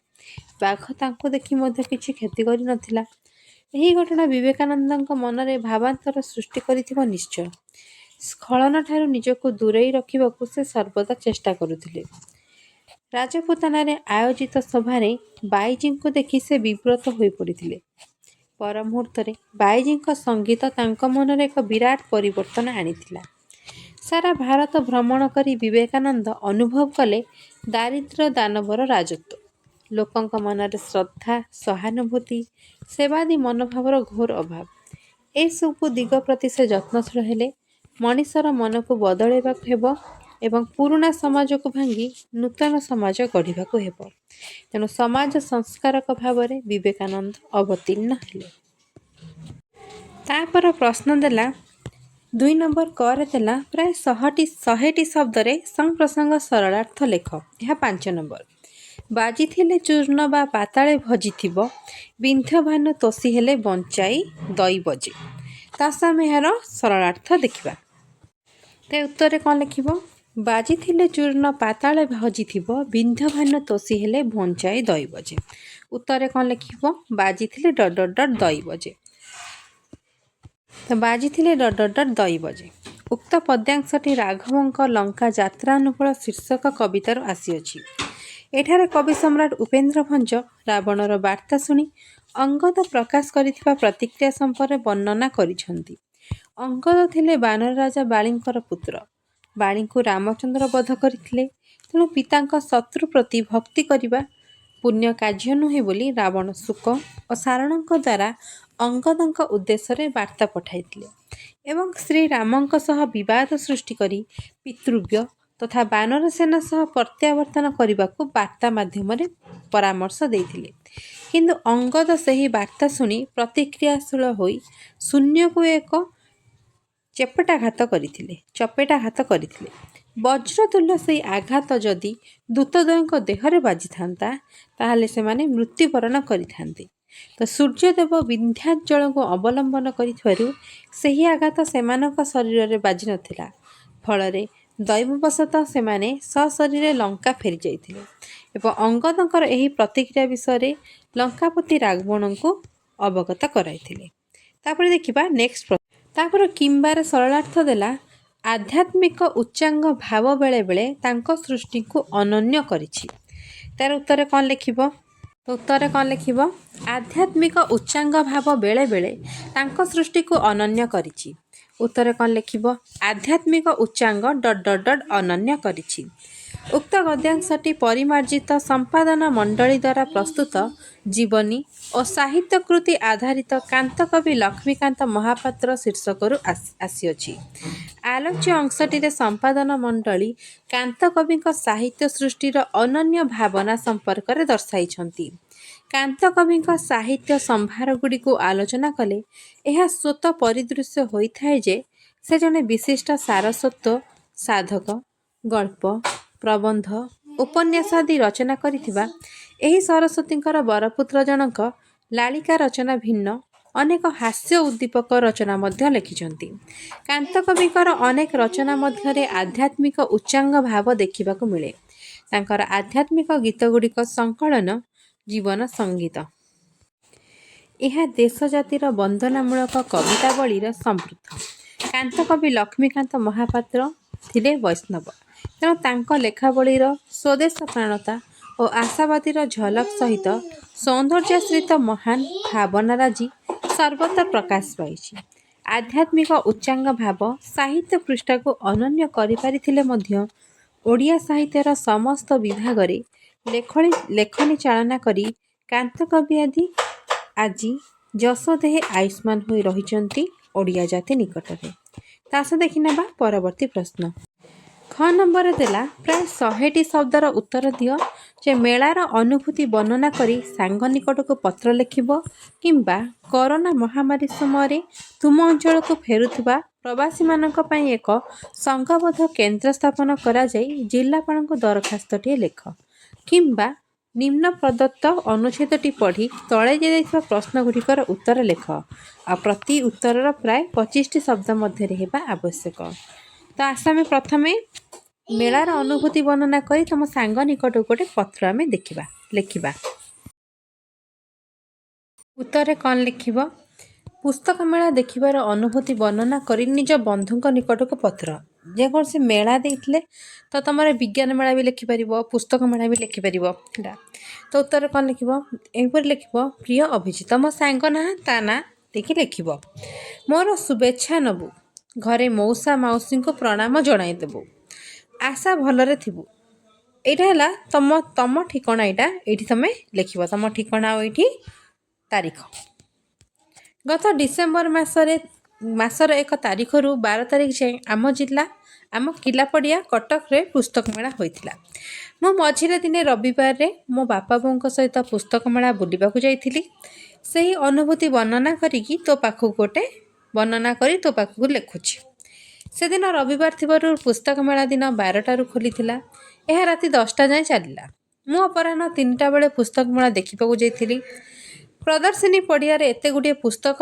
Speaker 1: ବାଘ ତାଙ୍କୁ ଦେଖି ମଧ୍ୟ କିଛି କ୍ଷତି କରିନଥିଲା। ଏହି ଘଟଣା ବିବେକାନନ୍ଦଙ୍କ ମନରେ ଭାବାନ୍ତର ସୃଷ୍ଟି କରିଥିବ ନିଶ୍ଚୟ। ସ୍ଖଳନଠାରୁ ନିଜକୁ ଦୂରେଇ ରଖିବାକୁ ସେ ସର୍ବଦା ଚେଷ୍ଟା କରୁଥିଲେ। ରାଜପୁତାନାରେ ଆୟୋଜିତ ସଭାରେ ବାଇଜୀଙ୍କୁ ଦେଖି ସେ ବିବ୍ରତ ହୋଇପଡ଼ିଥିଲେ। ପର ମୁହୂର୍ତ୍ତରେ ବାଇଜୀଙ୍କ ସଙ୍ଗୀତ ତାଙ୍କ ମନରେ ଏକ ବିରାଟ ପରିବର୍ତ୍ତନ ଆଣିଥିଲା। ସାରା ଭାରତ ଭ୍ରମଣ କରି ବିବେକାନନ୍ଦ ଅନୁଭବ କଲେ ଦାରିଦ୍ର୍ୟ ଦାନବର ରାଜତ୍ୱ। ଲୋକଙ୍କ ମନରେ ଶ୍ରଦ୍ଧା ସହାନୁଭୂତି ସେବାଦୀ ମନୋଭାବର ଘୋର ଅଭାବ। ଏସବୁ ଦିଗ ପ୍ରତି ସେ ଯତ୍ନଶୀଳ ହେଲେ। ମଣିଷର ମନକୁ ବଦଳାଇବାକୁ ହେବ ଏବଂ ପୁରୁଣା ସମାଜକୁ ଭାଙ୍ଗି ନୂତନ ସମାଜ ଗଢ଼ିବାକୁ ହେବ। ତେଣୁ ସମାଜ ସଂସ୍କାରକ ଭାବରେ ବିବେକାନନ୍ଦ ଅବତୀର୍ଣ୍ଣ ହେଲେ। ତାପର ପ୍ରଶ୍ନ ଦେଲା 2 ନମ୍ବର କରେ ଦେଲା ପ୍ରାୟ 100ଟି ଶବ୍ଦରେ ସଂପ୍ରସଙ୍ଗ ସରଳାର୍ଥ ଲେଖ। ଏହା 5 ନମ୍ବର। ବାଜିଥିଲେ ଚୂର୍ଣ୍ଣ ବା ପାତାଳେ ଭଜିଥିବ ବିନ୍ଧ୍ୟଭାନୁ ତୋଷି ହେଲେ ବଞ୍ଚାଇ ଦଇ ବଜେ। ତାସ ଆମେ ଏହାର ସରଳାର୍ଥ ଦେଖିବା। ତା ଉତ୍ତରରେ କ'ଣ ଲେଖିବ? ବାଜିଥିଲେ ଚୂର୍ଣ୍ଣ ପାତାଳେ ଭଜିଥିବ ବିନ୍ଧ୍ୟଭାନୁ ତୋଷି ହେଲେ ବଞ୍ଚାଇ ଦଇ ବଜେ। ଉତ୍ତରରେ କ'ଣ ଲେଖିବ? ବାଜିଥିଲେ ... ଦଇ ବଜେ। ତ ବାଜିଥିଲେ ... ଦଇ ବଜେ। ଉକ୍ତ ପଦ୍ୟାଂଶଟି ରାଘବଙ୍କ ଲଙ୍କା ଯାତ୍ରା ଅନୁକୂଳ ଶୀର୍ଷକ କବିତାରୁ ଆସିଅଛି। ଏଠାରେ କବି ସମ୍ରାଟ ଉପେନ୍ଦ୍ର ଭଞ୍ଜ ରାବଣର ବାର୍ତ୍ତା ଶୁଣି ଅଙ୍ଗଦ ପ୍ରକାଶ କରିଥିବା ପ୍ରତିକ୍ରିୟା ସମ୍ପର୍କରେ ବର୍ଣ୍ଣନା କରିଛନ୍ତି। ଅଙ୍ଗଦ ଥିଲେ ବାନର ରାଜା ବାଳୀଙ୍କର ପୁତ୍ର। ବାଳୀଙ୍କୁ ରାମଚନ୍ଦ୍ର ବଧ କରିଥିଲେ। ତେଣୁ ପିତାଙ୍କ ଶତ୍ରୁ ପ୍ରତି ଭକ୍ତି କରିବା ପୁଣ୍ୟ କାର୍ଯ୍ୟ ନୁହେଁ ବୋଲି ରାବଣ ଶୁକ ଓ ସାରଣଙ୍କ ଦ୍ୱାରା ଅଙ୍ଗଦଙ୍କ ଉଦ୍ଦେଶ୍ୟରେ ବାର୍ତ୍ତା ପଠାଇଥିଲେ ଏବଂ ଶ୍ରୀରାମଙ୍କ ସହ ବିବାଦ ସୃଷ୍ଟି କରି ପିତୃବ୍ୟ ତଥା ବାନର ସେନା ସହ ପ୍ରତ୍ୟାବର୍ତ୍ତନ କରିବାକୁ ବାର୍ତ୍ତା ମାଧ୍ୟମରେ ପରାମର୍ଶ ଦେଇଥିଲେ। କିନ୍ତୁ ଅଙ୍ଗଦ ସେହି ବାର୍ତ୍ତା ଶୁଣି ପ୍ରତିକ୍ରିୟାଶୀଳ ହୋଇ ଶୂନ୍ୟକୁ ଏକ ଚପେଟାଘାତ କରିଥିଲେ। ବଜ୍ରତୁଲ୍ୟ ସେହି ଆଘାତ ଯଦି ଦୂତଦ୍ୱୟଙ୍କ ଦେହରେ ବାଜିଥାନ୍ତା ତାହେଲେ ସେମାନେ ମୃତ୍ୟୁବରଣ କରିଥାନ୍ତେ। ତ ସୂର୍ଯ୍ୟଦେବ ବିନ୍ଧ୍ୟାଞ୍ଚଳକୁ ଅବଲମ୍ବନ କରିଥିବାରୁ ସେହି ଆଘାତ ସେମାନଙ୍କ ଶରୀରରେ ବାଜିନଥିଲା। ଫଳରେ ଦୈବବଶତଃ ସେମାନେ ସଶରୀରେ ଲଙ୍କା ଫେରିଯାଇଥିଲେ ଏବଂ ଅଙ୍ଗଦଙ୍କର ଏହି ପ୍ରତିକ୍ରିୟା ବିଷୟରେ ଲଙ୍କାପତି ରାବଣଙ୍କୁ ଅବଗତ କରାଇଥିଲେ। ତାପରେ ଦେଖିବା ନେକ୍ସଟ ପ୍ରଶ୍ନ। ତାପରେ କିମ୍ବାର ସରଳାର୍ଥ ଦେଲା ଆଧ୍ୟାତ୍ମିକ ଉଚ୍ଚାଙ୍ଗ ଭାବ ବେଳେ ବେଳେ ତାଙ୍କ ସୃଷ୍ଟିକୁ ଅନନ୍ୟ କରିଛି। ତାର ଉତ୍ତରରେ କ'ଣ ଲେଖିବ? ଆଧ୍ୟାତ୍ମିକ ଉଚ୍ଚାଙ୍ଗ ଭାବ ବେଳେ ବେଳେ ତାଙ୍କ ସୃଷ୍ଟିକୁ ଅନନ୍ୟ କରିଛି। ଉତ୍ତରରେ କ'ଣ ଲେଖିବ? ଆଧ୍ୟାତ୍ମିକ ଉଚ୍ଚାଙ୍ଗ ... ଅନନ୍ୟ କରିଛି। ଉକ୍ତ ଗଦ୍ୟାଂଶଟି ପରିମାର୍ଜିତ ସମ୍ପାଦନା ମଣ୍ଡଳୀ ଦ୍ୱାରା ପ୍ରସ୍ତୁତ ଜୀବନୀ ଓ ସାହିତ୍ୟକୃତି ଆଧାରିତ କାନ୍ତକବି ଲକ୍ଷ୍ମୀକାନ୍ତ ମହାପାତ୍ର ଶୀର୍ଷକରୁ ଆସିଅଛି। ଆଲୋଚ୍ୟ ଅଂଶଟିରେ ସମ୍ପାଦନା ମଣ୍ଡଳୀ କାନ୍ତକବିଙ୍କ ସାହିତ୍ୟ ସୃଷ୍ଟିର ଅନନ୍ୟ ଭାବନା ସମ୍ପର୍କରେ ଦର୍ଶାଇଛନ୍ତି। କାନ୍ତକବିଙ୍କ ସାହିତ୍ୟ ସମ୍ଭାରଗୁଡ଼ିକୁ ଆଲୋଚନା କଲେ ଏହା ସ୍ୱତଃ ପରିଦୃଶ୍ୟ ହୋଇଥାଏ ଯେ ସେ ଜଣେ ବିଶିଷ୍ଟ ସାରସ୍ୱତ ସାଧକ। ଗଳ୍ପ ପ୍ରବନ୍ଧ ଉପନ୍ୟାସ ଆଦି ରଚନା କରିଥିବା ଏହି ସରସ୍ୱତୀଙ୍କର ବରପୁତ୍ର ଜଣକ ଲାଳିକା ରଚନା ଭିନ୍ନ ଅନେକ ହାସ୍ୟ ଉଦ୍ଦୀପକ ରଚନା ମଧ୍ୟ ଲେଖିଛନ୍ତି। କାନ୍ତକବିଙ୍କର ଅନେକ ରଚନା ମଧ୍ୟରେ ଆଧ୍ୟାତ୍ମିକ ଉଚ୍ଚାଙ୍ଗ ଭାବ ଦେଖିବାକୁ ମିଳେ। ତାଙ୍କର ଆଧ୍ୟାତ୍ମିକ ଗୀତଗୁଡ଼ିକ ସଂକଳନ ଜୀବନ ସଙ୍ଗୀତ। ଏହା ଦେଶ ଜାତିର ବନ୍ଦନାମୂଳକ କବିତାବଳୀର ସମୃଦ୍ଧ। କାନ୍ତକବି ଲକ୍ଷ୍ମୀକାନ୍ତ ମହାପାତ୍ର ଥିଲେ ବୈଷ୍ଣବ। ତେଣୁ ତାଙ୍କ ଲେଖାବଳୀର ସ୍ୱଦେଶପ୍ରାଣତା ଓ ଆଶାବାଦୀର ଝଲକ ସହିତ ସୌନ୍ଦର୍ଯ୍ୟାଶ୍ରିତ ମହାନ ଭାବନାରାଜି ସର୍ବତ୍ର ପ୍ରକାଶ ପାଇଛି। ଆଧ୍ୟାତ୍ମିକ ଉଚ୍ଚାଙ୍ଗ ଭାବ ସାହିତ୍ୟ ପୃଷ୍ଠାକୁ ଅନନ୍ୟ କରିପାରିଥିଲେ ମଧ୍ୟ ଓଡ଼ିଆ ସାହିତ୍ୟର ସମସ୍ତ ବିଭାଗରେ ଲେଖନୀ ଚାଳନା କରି କାନ୍ତକବି ଆଜି ଯଶ ଦେହେ ଆୟୁଷ୍ମାନ ହୋଇ ରହିଛନ୍ତି ଓଡ଼ିଆ ଜାତି ନିକଟରେ। ତ ଆସ ଦେଖିନେବା ପରବର୍ତ୍ତୀ ପ୍ରଶ୍ନ। ଖ ନମ୍ବରରେ ଦେଲା ପ୍ରାୟ 100ଟି ଶବ୍ଦର ଉତ୍ତର ଦିଅ ଯେ ମେଳାର ଅନୁଭୂତି ବର୍ଣ୍ଣନା କରି ସାଙ୍ଗ ନିକଟକୁ ପତ୍ର ଲେଖିବ କିମ୍ବା କରୋନା ମହାମାରୀ ସମୟରେ ତୁମ ଅଞ୍ଚଳକୁ ଫେରୁଥିବା ପ୍ରବାସୀମାନଙ୍କ ପାଇଁ ଏକ ସଂଘବଦ୍ଧ କେନ୍ଦ୍ର ସ୍ଥାପନ କରାଯାଇ ଜିଲ୍ଲାପାଳଙ୍କୁ ଦରଖାସ୍ତଟିଏ ଲେଖ କିମ୍ବା ନିମ୍ନ ପ୍ରଦତ୍ତ ଅନୁଚ୍ଛେଦଟି ପଢ଼ି ତଳେ ଦିଆଯାଇଥିବା ପ୍ରଶ୍ନଗୁଡ଼ିକର ଉତ୍ତର ଲେଖ। ଆଉ ପ୍ରତି ଉତ୍ତରର ପ୍ରାୟ 25ଟି ଶବ୍ଦ ମଧ୍ୟରେ ହେବା ଆବଶ୍ୟକ। ତ ଆସ ଆମେ ପ୍ରଥମେ ମେଳାର ଅନୁଭୂତି ବର୍ଣ୍ଣନା କରି ତମ ସାଙ୍ଗ ନିକଟକୁ ଗୋଟେ ପତ୍ର ଆମେ ଲେଖିବା। ଉତ୍ତରରେ କ'ଣ ଲେଖିବ? ପୁସ୍ତକ ମେଳା ଦେଖିବାର ଅନୁଭୂତି ବର୍ଣ୍ଣନା କରି ନିଜ ବନ୍ଧୁଙ୍କ ନିକଟକୁ ପତ୍ର। ଯେକୌଣସି ମେଳା ଦେଇଥିଲେ ତ ତମର ବିଜ୍ଞାନ ମେଳା ବି ଲେଖିପାରିବ, ପୁସ୍ତକ ମେଳା ବି ଲେଖିପାରିବ ହେଲା। ତ ଉତ୍ତରରେ କ'ଣ ଲେଖିବ? ଏହିପରି ଲେଖିବ, ପ୍ରିୟ ଅଭିଜିତ, ତମ ସାଙ୍ଗ ନାଁ ତା ନାଁ ଦେଇକି ଲେଖିବ। ମୋର ଶୁଭେଚ୍ଛା ନେବୁ, ଘରେ ମଉସା ମାଉସୀଙ୍କୁ ପ୍ରଣାମ ଜଣାଇଦେବୁ, ଆଶା ଭଲରେ ଥିବୁ। ଏଇଟା ହେଲା ତମ ଠିକଣା। ଏଇଠି ତମେ ଲେଖିବ ତମ ଠିକଣା ଆଉ ଏଇଠି ତାରିଖ। ଗତ ଡିସେମ୍ବର ମାସର 1 ତାରିଖରୁ 12 ତାରିଖ ଯାଏଁ ଆମ କିଲାପଡ଼ିଆ କଟକରେ ପୁସ୍ତକ ମେଳା ହୋଇଥିଲା। ମୁଁ ମଝିରେ ଦିନେ ରବିବାରରେ ମୋ ବାପା ବୋଉଙ୍କ ସହିତ ପୁସ୍ତକ ମେଳା ବୁଲିବାକୁ ଯାଇଥିଲି। ସେହି ଅନୁଭୂତି ବର୍ଣ୍ଣନା କରି ତୋ ପାଖକୁ ଲେଖୁଛି। ସେଦିନ ରବିବାର ଥିବାରୁ ପୁସ୍ତକ ମେଳା ଦିନ 12ଟାରୁ ଖୋଲିଥିଲା। ଏହା ରାତି 10ଟା ଯାଏଁ ଚାଲିଲା। ମୁଁ ଅପରାହ୍ନ 3ଟା ବେଳେ ପୁସ୍ତକ ମେଳା ଦେଖିବାକୁ ଯାଇଥିଲି। ପ୍ରଦର୍ଶନୀ ପଡ଼ିଆରେ ଏତେ ଗୁଡ଼ିଏ ପୁସ୍ତକ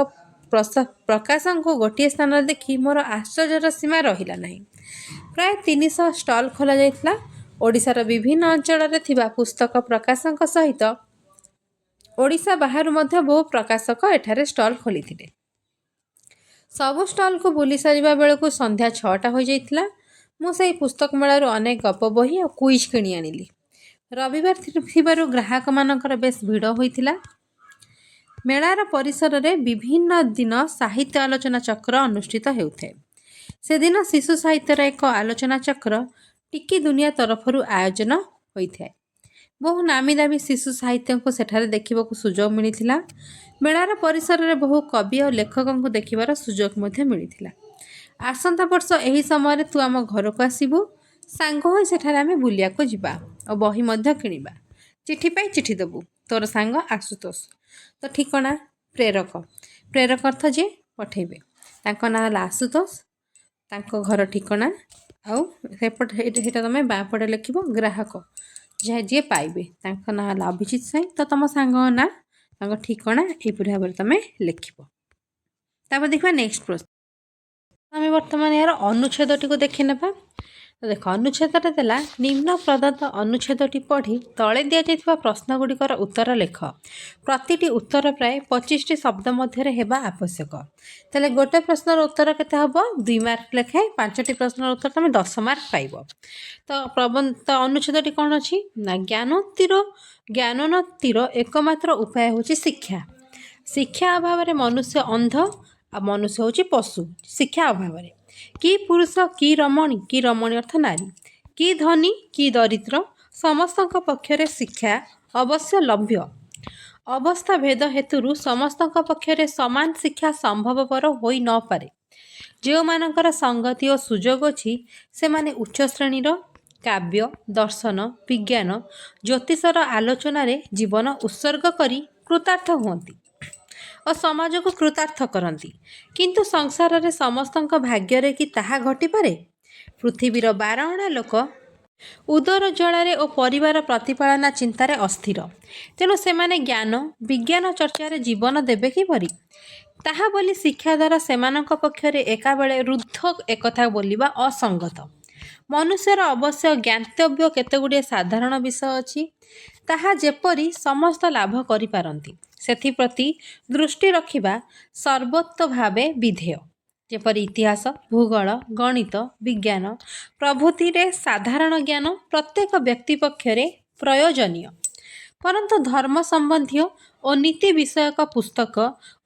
Speaker 1: ପ୍ରକାଶକଙ୍କୁ ଗୋଟିଏ ସ୍ଥାନରେ ଦେଖି ମୋର ଆଶ୍ଚର୍ଯ୍ୟର ସୀମା ରହିଲା ନାହିଁ। ପ୍ରାୟ 300 ଷ୍ଟଲ୍ ଖୋଲାଯାଇଥିଲା। ଓଡ଼ିଶାର ବିଭିନ୍ନ ଅଞ୍ଚଳରେ ଥିବା ପୁସ୍ତକ ପ୍ରକାଶକଙ୍କ ସହିତ ଓଡ଼ିଶା ବାହାରୁ ମଧ୍ୟ ବହୁ ପ୍ରକାଶକ ଏଠାରେ ଷ୍ଟଲ୍ ଖୋଲିଥିଲେ। ସବୁ ଷ୍ଟଲ୍କୁ ବୁଲି ସାରିବା ବେଳକୁ ସନ୍ଧ୍ୟା 6ଟା ହୋଇଯାଇଥିଲା। ମୁଁ ସେହି ପୁସ୍ତକ ମେଳାରୁ ଅନେକ ଗପ ବହି ଆଉ କୁଇଜ୍ କିଣି ଆଣିଲି। ରବିବାର ଥିବାରୁ ଗ୍ରାହକମାନଙ୍କର ବେଶ ଭିଡ଼ ହୋଇଥିଲା। ମେଳାର ପରିସରରେ ବିଭିନ୍ନ ଦିନ ସାହିତ୍ୟ ଆଲୋଚନା ଚକ୍ର ଅନୁଷ୍ଠିତ ହେଉଥାଏ। ସେଦିନ ଶିଶୁ ସାହିତ୍ୟର ଏକ ଆଲୋଚନା ଚକ୍ର ଟିକି ଦୁନିଆ ତରଫରୁ ଆୟୋଜନ ହୋଇଥାଏ। ବହୁ ନାମୀ ଦାମୀ ଶିଶୁ ସାହିତ୍ୟଙ୍କୁ ସେଠାରେ ଦେଖିବାକୁ ସୁଯୋଗ ମିଳିଥିଲା। ମେଳାର ପରିସରରେ ବହୁ କବି ଆଉ ଲେଖକଙ୍କୁ ଦେଖିବାର ସୁଯୋଗ ମଧ୍ୟ ମିଳିଥିଲା। ଆସନ୍ତା ବର୍ଷ ଏହି ସମୟରେ ତୁ ଆମ ଘରକୁ ଆସିବୁ। ସାଙ୍ଗ ହୋଇ ସେଠାରେ ଆମେ ବୁଲିବାକୁ ଯିବା ଆଉ ବହି ମଧ୍ୟ କିଣିବା। ଚିଠି ପାଇଁ ଚିଠି ଦେବୁ। ତୋର ସାଙ୍ଗ ଆଶୁତୋଷ। ତ ଠିକଣା ପ୍ରେରକ ଅର୍ଥ ଯିଏ ପଠେଇବେ। ତାଙ୍କ ନାଁ ହେଲା ଆଶୁତୋଷ। ତାଙ୍କ ଘର ଠିକଣା ଆଉ ସେଇଟା ତମେ ବାଁ ପଟେ ଲେଖିବ। ଗ୍ରାହକ ଯିଏ ପାଇବେ ତାଙ୍କ ନାଁ ହେଲା ଅଭିଜିତ ସ୍ୱାଇଁ। ତ ତମ ସାଙ୍ଗ ନାଁ, ତାଙ୍କ ଠିକଣା ଏହିପରି ଭାବରେ ତମେ ଲେଖିବ। ତାପରେ ଦେଖିବା ନେକ୍ସଟ ପ୍ରଶ୍ନ। ଆମେ ବର୍ତ୍ତମାନ ଏହାର ଅନୁଚ୍ଛେଦଟିକୁ ଦେଖିନେବା। ତ ଦେଖ, ଅନୁଚ୍ଛେଦଟା ଦେଲା ନିମ୍ନ ପ୍ରଦତ୍ତ ଅନୁଚ୍ଛେଦଟି ପଢ଼ି ତଳେ ଦିଆଯାଇଥିବା ପ୍ରଶ୍ନଗୁଡ଼ିକର ଉତ୍ତର ଲେଖ। ପ୍ରତିଟି ଉତ୍ତର ପ୍ରାୟ 25ଟି ଶବ୍ଦ ମଧ୍ୟରେ ହେବା ଆବଶ୍ୟକ। ତାହେଲେ ଗୋଟେ ପ୍ରଶ୍ନର ଉତ୍ତର କେତେ ହେବ? 2 ମାର୍କ ଲେଖାଏଁ। 5ଟି ପ୍ରଶ୍ନର ଉତ୍ତର ତମେ 10 ମାର୍କ ପାଇବ। ତ ଅନୁଚ୍ଛେଦଟି କ'ଣ ଅଛି ନା ଜ୍ଞାନୋନ୍ନତିର એકમાତ୍ର ଉପାୟ ହେଉଛି ଶିକ୍ଷା। ଶିକ୍ଷା ଅଭାବରେ ମନୁଷ୍ୟ ଅନ୍ଧ ଆଉ ମନୁଷ୍ୟ ହେଉଛି ପଶୁ। ଶିକ୍ଷା ଅଭାବରେ କି ପୁରୁଷ କି ରମଣୀ ଅର୍ଥ ନାରୀ, କି ଧନୀ କି ଦରିଦ୍ର, ସମସ୍ତଙ୍କ ପକ୍ଷରେ ଶିକ୍ଷା ଅବଶ୍ୟ ଲଭ୍ୟ। ଅବସ୍ଥା ଭେଦ ହେତୁରୁ ସମସ୍ତଙ୍କ ପକ୍ଷରେ ସମାନ ଶିକ୍ଷା ସମ୍ଭବପର ହୋଇ ନପାରେ। ଯେଉଁମାନଙ୍କର ସଙ୍ଗତି ଓ ସୁଯୋଗ ଅଛି ସେମାନେ ଉଚ୍ଚ ଶ୍ରେଣୀର କାବ୍ୟ, ଦର୍ଶନ, ବିଜ୍ଞାନ, ଜ୍ୟୋତିଷର ଆଲୋଚନାରେ ଜୀବନ ଉତ୍ସର୍ଗ କରି କୃତାର୍ଥ ହୁଅନ୍ତି ଓ ସମାଜକୁ କୃତାର୍ଥ କରନ୍ତି। କିନ୍ତୁ ସଂସାରରେ ସମସ୍ତଙ୍କ ଭାଗ୍ୟରେ କି ତାହା ଘଟିପାରେ? ପୃଥିବୀର 12 ଅଣା ଲୋକ ଉଦର ଜ୍ୱାଳାରେ ଓ ପରିବାର ପ୍ରତିପାଳନା ଚିନ୍ତାରେ ଅସ୍ଥିର। ତେଣୁ ସେମାନେ ଜ୍ଞାନ ବିଜ୍ଞାନ ଚର୍ଚ୍ଚାରେ ଜୀବନ ଦେବେ କିପରି? ତାହା ବୋଲି ଶିକ୍ଷା ଦ୍ୱାରା ସେମାନଙ୍କ ପକ୍ଷରେ ଏକାବେଳେ ରୁଦ୍ଧ ଏକଥା ବୋଲିବା ଅସଙ୍ଗତ। ମନୁଷ୍ୟର ଅବଶ୍ୟ ଜ୍ଞାତବ୍ୟ କେତେଗୁଡ଼ିଏ ସାଧାରଣ ବିଷୟ ଅଛି, ତାହା ଯେପରି ସମସ୍ତ ଲାଭ କରିପାରନ୍ତି ସେଥିପ୍ରତି ଦୃଷ୍ଟି ରଖିବା ସର୍ବତୋଭାବେ ବିଧେୟ। ଯେପରି ଇତିହାସ, ଭୂଗୋଳ, ଗଣିତ, ବିଜ୍ଞାନ ପ୍ରଭୃତିରେ ସାଧାରଣ ଜ୍ଞାନ ପ୍ରତ୍ୟେକ ବ୍ୟକ୍ତି ପକ୍ଷରେ ପ୍ରୟୋଜନୀୟ। ପରନ୍ତୁ ଧର୍ମ ସମ୍ବନ୍ଧୀୟ ଓ ନୀତି ବିଷୟକ ପୁସ୍ତକ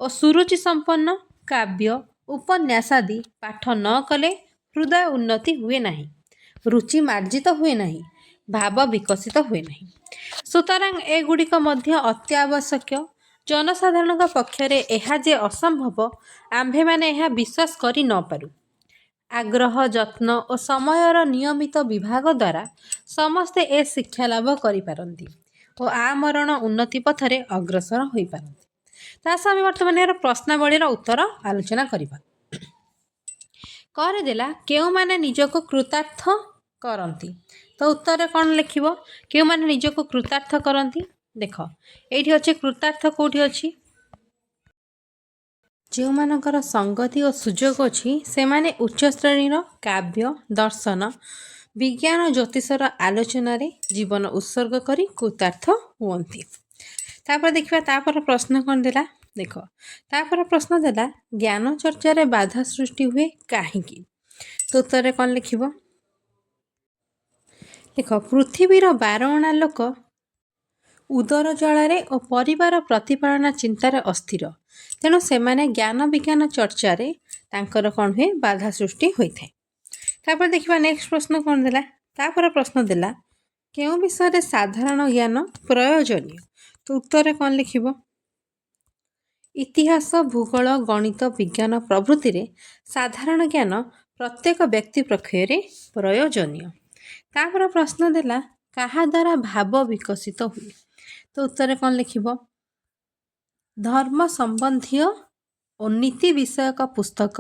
Speaker 1: ଓ ସୁରୁଚି ସମ୍ପନ୍ନ କାବ୍ୟ ଉପନ୍ୟାସାଦି ପାଠ ନ କଲେ ହୃଦୟ ଉନ୍ନତି ହୁଏ ନାହିଁ, ରୁଚି ମାର୍ଜିତ ହୁଏ ନାହିଁ, ଭାବ ବିକଶିତ ହୁଏ ନାହିଁ। ସୁତରାଂ ଏଗୁଡ଼ିକ ମଧ୍ୟ ଅତ୍ୟାବଶ୍ୟକ। ଜନସାଧାରଣଙ୍କ ପକ୍ଷରେ ଏହା ଯେ ଅସମ୍ଭବ, ଆମ୍ଭେମାନେ ଏହା ବିଶ୍ୱାସ କରି ନ ପାରୁ। ଆଗ୍ରହ ଯତ୍ନ ଓ ସମୟର ନିୟମିତ ବିଭାଗ ଦ୍ୱାରା ସମସ୍ତେ ଏ ଶିକ୍ଷା ଲାଭ କରିପାରନ୍ତି ଓ ଆମରଣ ଉନ୍ନତି ପଥରେ ଅଗ୍ରସର ହୋଇପାରନ୍ତି। ତା ସହ ଆମେ ବର୍ତ୍ତମାନ ଏହାର ପ୍ରଶ୍ନାବଳୀର ଉତ୍ତର ଆଲୋଚନା କରିବା। କରିଦେଲା କେଉଁମାନେ ନିଜକୁ କୃତାର୍ଥ କରନ୍ତି? ତ ଉତ୍ତରରେ କ'ଣ ଲେଖିବ? କେଉଁମାନେ ନିଜକୁ କୃତାର୍ଥ କରନ୍ତି? ଦେଖ ଏଇଠି ଅଛି କୃତାର୍ଥ କେଉଁଠି ଅଛି? ଯେଉଁମାନଙ୍କର ସଙ୍ଗତି ଓ ସୁଯୋଗ ଅଛି ସେମାନେ ଉଚ୍ଚ ଶ୍ରେଣୀର କାବ୍ୟ ଦର୍ଶନ ବିଜ୍ଞାନ ଜ୍ୟୋତିଷର ଆଲୋଚନାରେ ଜୀବନ ଉତ୍ସର୍ଗ କରି କୃତାର୍ଥ ହୁଅନ୍ତି। ତାପରେ ଦେଖିବା ତାପରେ ପ୍ରଶ୍ନ କ'ଣ ଦେଲା? ଦେଖ ତାପରେ ପ୍ରଶ୍ନ ଦେଲା ଜ୍ଞାନ ଚର୍ଚ୍ଚାରେ ବାଧା ସୃଷ୍ଟି ହୁଏ କାହିଁକି? ତ ଉତ୍ତରରେ କ'ଣ ଲେଖିବ? ଦେଖ ପୃଥିବୀର 12 ଲୋକ ଉଦର ଜ୍ୱାଳାରେ ଓ ପରିବାର ପ୍ରତିପାଳନା ଚିନ୍ତାରେ ଅସ୍ଥିର। ତେଣୁ ସେମାନେ ଜ୍ଞାନ ବିଜ୍ଞାନ ଚର୍ଚ୍ଚାରେ ତାଙ୍କର କ'ଣ ହୁଏ? ବାଧା ସୃଷ୍ଟି ହୋଇଥାଏ। ତାପରେ ଦେଖିବା ନେକ୍ସଟ ପ୍ରଶ୍ନ କ'ଣ ଦେଲା? ତାପରେ ପ୍ରଶ୍ନ ଦେଲା କେଉଁ ବିଷୟରେ ସାଧାରଣ ଜ୍ଞାନ ପ୍ରୟୋଜନୀୟ? ତ ଉତ୍ତରରେ କ'ଣ ଲେଖିବ? ଇତିହାସ ଭୂଗୋଳ ଗଣିତ ବିଜ୍ଞାନ ପ୍ରଭୃତିରେ ସାଧାରଣ ଜ୍ଞାନ ପ୍ରତ୍ୟେକ ବ୍ୟକ୍ତି ପକ୍ଷରେ ପ୍ରୟୋଜନୀୟ। ତାପରେ ପ୍ରଶ୍ନ ଦେଲା କାହା ଦ୍ୱାରା ଭାବ ବିକଶିତ ହୁଏ? ତ ଉତ୍ତରରେ କ'ଣ ଲେଖିବ? ଧର୍ମ ସମ୍ବନ୍ଧୀୟ ଓ ନୀତି ବିଷୟକ ପୁସ୍ତକ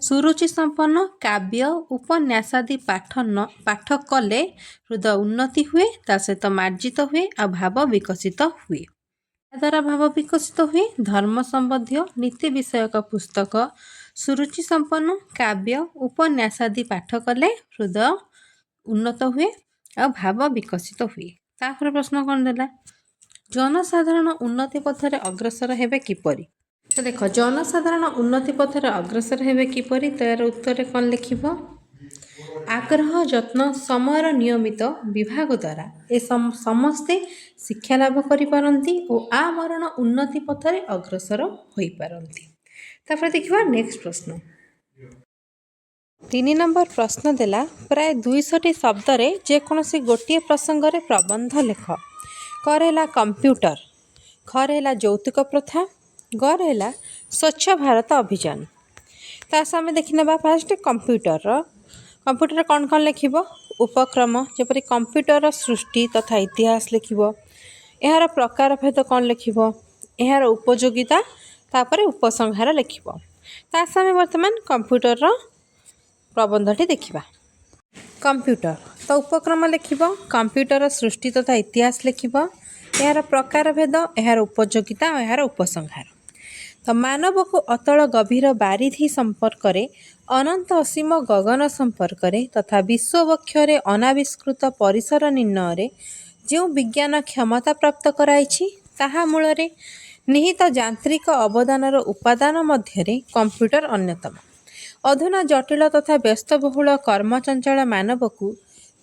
Speaker 1: ସୁରୁଚି ସମ୍ପନ୍ନ କାବ୍ୟ ଉପନ୍ୟାସାଦି ପାଠ କଲେ ହୃଦୟ ଉନ୍ନତି ହୁଏ, ତା ସହିତ ମାର୍ଜିତ ହୁଏ ଆଉ ଭାବ ବିକଶିତ ହୁଏ। ଏହାଦ୍ୱାରା ଭାବ ବିକଶିତ ହୁଏ ଧର୍ମ ସମ୍ବନ୍ଧୀୟ ନୀତି ବିଷୟକ ପୁସ୍ତକ ସୁରୁଚି ସମ୍ପନ୍ନ କାବ୍ୟ ଉପନ୍ୟାସାଦି ପାଠ କଲେ ହୃଦୟ ଉନ୍ନତ ହୁଏ ଆଉ ଭାବ ବିକଶିତ ହୁଏ। ତାପରେ ପ୍ରଶ୍ନ କ'ଣ ଦେଲା? ଜନସାଧାରଣ ଉନ୍ନତି ପଥରେ ଅଗ୍ରସର ହେବେ କିପରି? ତ ଦେଖ ଜନସାଧାରଣ ଉନ୍ନତି ପଥରେ ଅଗ୍ରସର ହେବେ କିପରି? ତ ଏହାର ଉତ୍ତରରେ କ'ଣ ଲେଖିବ? ଆଗ୍ରହ ଯତ୍ନ ସମୟର ନିୟମିତ ବିଭାଗ ଦ୍ୱାରା ଏ ସମସ୍ତେ ଶିକ୍ଷା ଲାଭ କରିପାରନ୍ତି ଓ ଆମରଣ ଉନ୍ନତି ପଥରେ ଅଗ୍ରସର ହୋଇପାରନ୍ତି। ତାପରେ ଦେଖିବା ନେକ୍ସଟ ପ୍ରଶ୍ନ। 3 ନମ୍ବର ପ୍ରଶ୍ନ ଦେଲା ପ୍ରାୟ 200ଟି ଶବ୍ଦରେ ଯେକୌଣସି ଗୋଟିଏ ପ୍ରସଙ୍ଗରେ ପ୍ରବନ୍ଧ ଲେଖ। କରେ ହେଲା କମ୍ପ୍ୟୁଟର, ଘରେ ହେଲା ଯୌତୁକ ପ୍ରଥା, ଗରେ ହେଲା ସ୍ୱଚ୍ଛ ଭାରତ ଅଭିଯାନ। ତା ସହ ଆମେ ଦେଖିନେବା ଫାଷ୍ଟ କମ୍ପ୍ୟୁଟରରେ କ'ଣ କ'ଣ ଲେଖିବ? ଉପକ୍ରମ ଯେପରି କମ୍ପ୍ୟୁଟରର ସୃଷ୍ଟି ତଥା ଇତିହାସ ଲେଖିବ। ଏହାର ପ୍ରକାର ଭେଦ କ'ଣ ଲେଖିବ? ଏହାର ଉପଯୋଗିତା ତାପରେ ଉପସଂହାର ଲେଖିବ। ତା ସହ ଆମେ ବର୍ତ୍ତମାନ କମ୍ପ୍ୟୁଟରର ପ୍ରବନ୍ଧଟି ଦେଖିବା। କମ୍ପ୍ୟୁଟର ତ ଉପକ୍ରମ ଲେଖିବ, କମ୍ପ୍ୟୁଟରର ସୃଷ୍ଟି ତଥା ଇତିହାସ ଲେଖିବ, ଏହାର ପ୍ରକାର ଭେଦ ଏହାର ଉପଯୋଗିତା ଓ ଏହାର ଉପସଂହାର। ତ ମାନବକୁ ଅତଳ ଗଭୀର ବାରିଧି ସମ୍ପର୍କରେ ଅନନ୍ତ ଅସୀମ ଗଗନ ସମ୍ପର୍କରେ ତଥା ବିଶ୍ୱବକ୍ଷରେ ଅନାବିଷ୍କୃତ ପରିସର ନିର୍ଣ୍ଣୟରେ ଯେଉଁ ବିଜ୍ଞାନ କ୍ଷମତା ପ୍ରାପ୍ତ କରାଇଛି ତାହା ମୂଳରେ ନିହିତ ଯାନ୍ତ୍ରିକ ଅବଦାନର ଉପାଦାନ ମଧ୍ୟରେ କମ୍ପ୍ୟୁଟର ଅନ୍ୟତମ। ଅଧୁନା ଜଟିଳ ତଥା ବ୍ୟସ୍ତବହୁଳ କର୍ମଚଞ୍ଚଳ ମାନବକୁ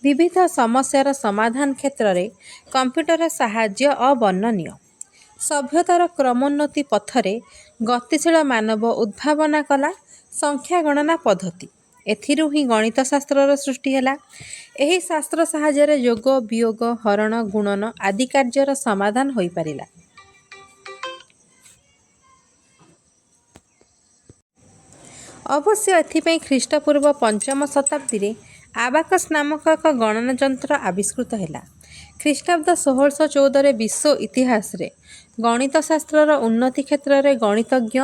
Speaker 1: ବିବିଧ ସମସ୍ୟାର ସମାଧାନ କ୍ଷେତ୍ରରେ କମ୍ପ୍ୟୁଟର ସାହାଯ୍ୟ ଅବର୍ଣ୍ଣନୀୟ। ସଭ୍ୟତାର କ୍ରମୋନ୍ନତି ପଥରେ ଗତିଶୀଳ ମାନବ ଉଦ୍ଭାବନା କଲା ସଂଖ୍ୟା ଗଣନା ପଦ୍ଧତି। ଏଥିରୁ ହିଁ ଗଣିତ ଶାସ୍ତ୍ରର ସୃଷ୍ଟି ହେଲା। ଏହି ଶାସ୍ତ୍ର ସାହାଯ୍ୟରେ ଯୋଗ ବିୟୋଗ ହରଣ ଗୁଣନ ଆଦି କାର୍ଯ୍ୟର ସମାଧାନ ହୋଇପାରିଲା। ଅବଶ୍ୟ ଏଥିପାଇଁ ଖ୍ରୀଷ୍ଟପୂର୍ବ 5ମ ଶତାବ୍ଦୀରେ ଆବାକସ୍ ନାମକ ଏକ ଗଣନା ଯନ୍ତ୍ର ଆବିଷ୍କୃତ ହେଲା। ଖ୍ରୀଷ୍ଟାବ୍ଦ 1614ରେ ବିଶ୍ୱ ଇତିହାସରେ ଗଣିତ ଶାସ୍ତ୍ରର ଉନ୍ନତି କ୍ଷେତ୍ରରେ ଗଣିତଜ୍ଞ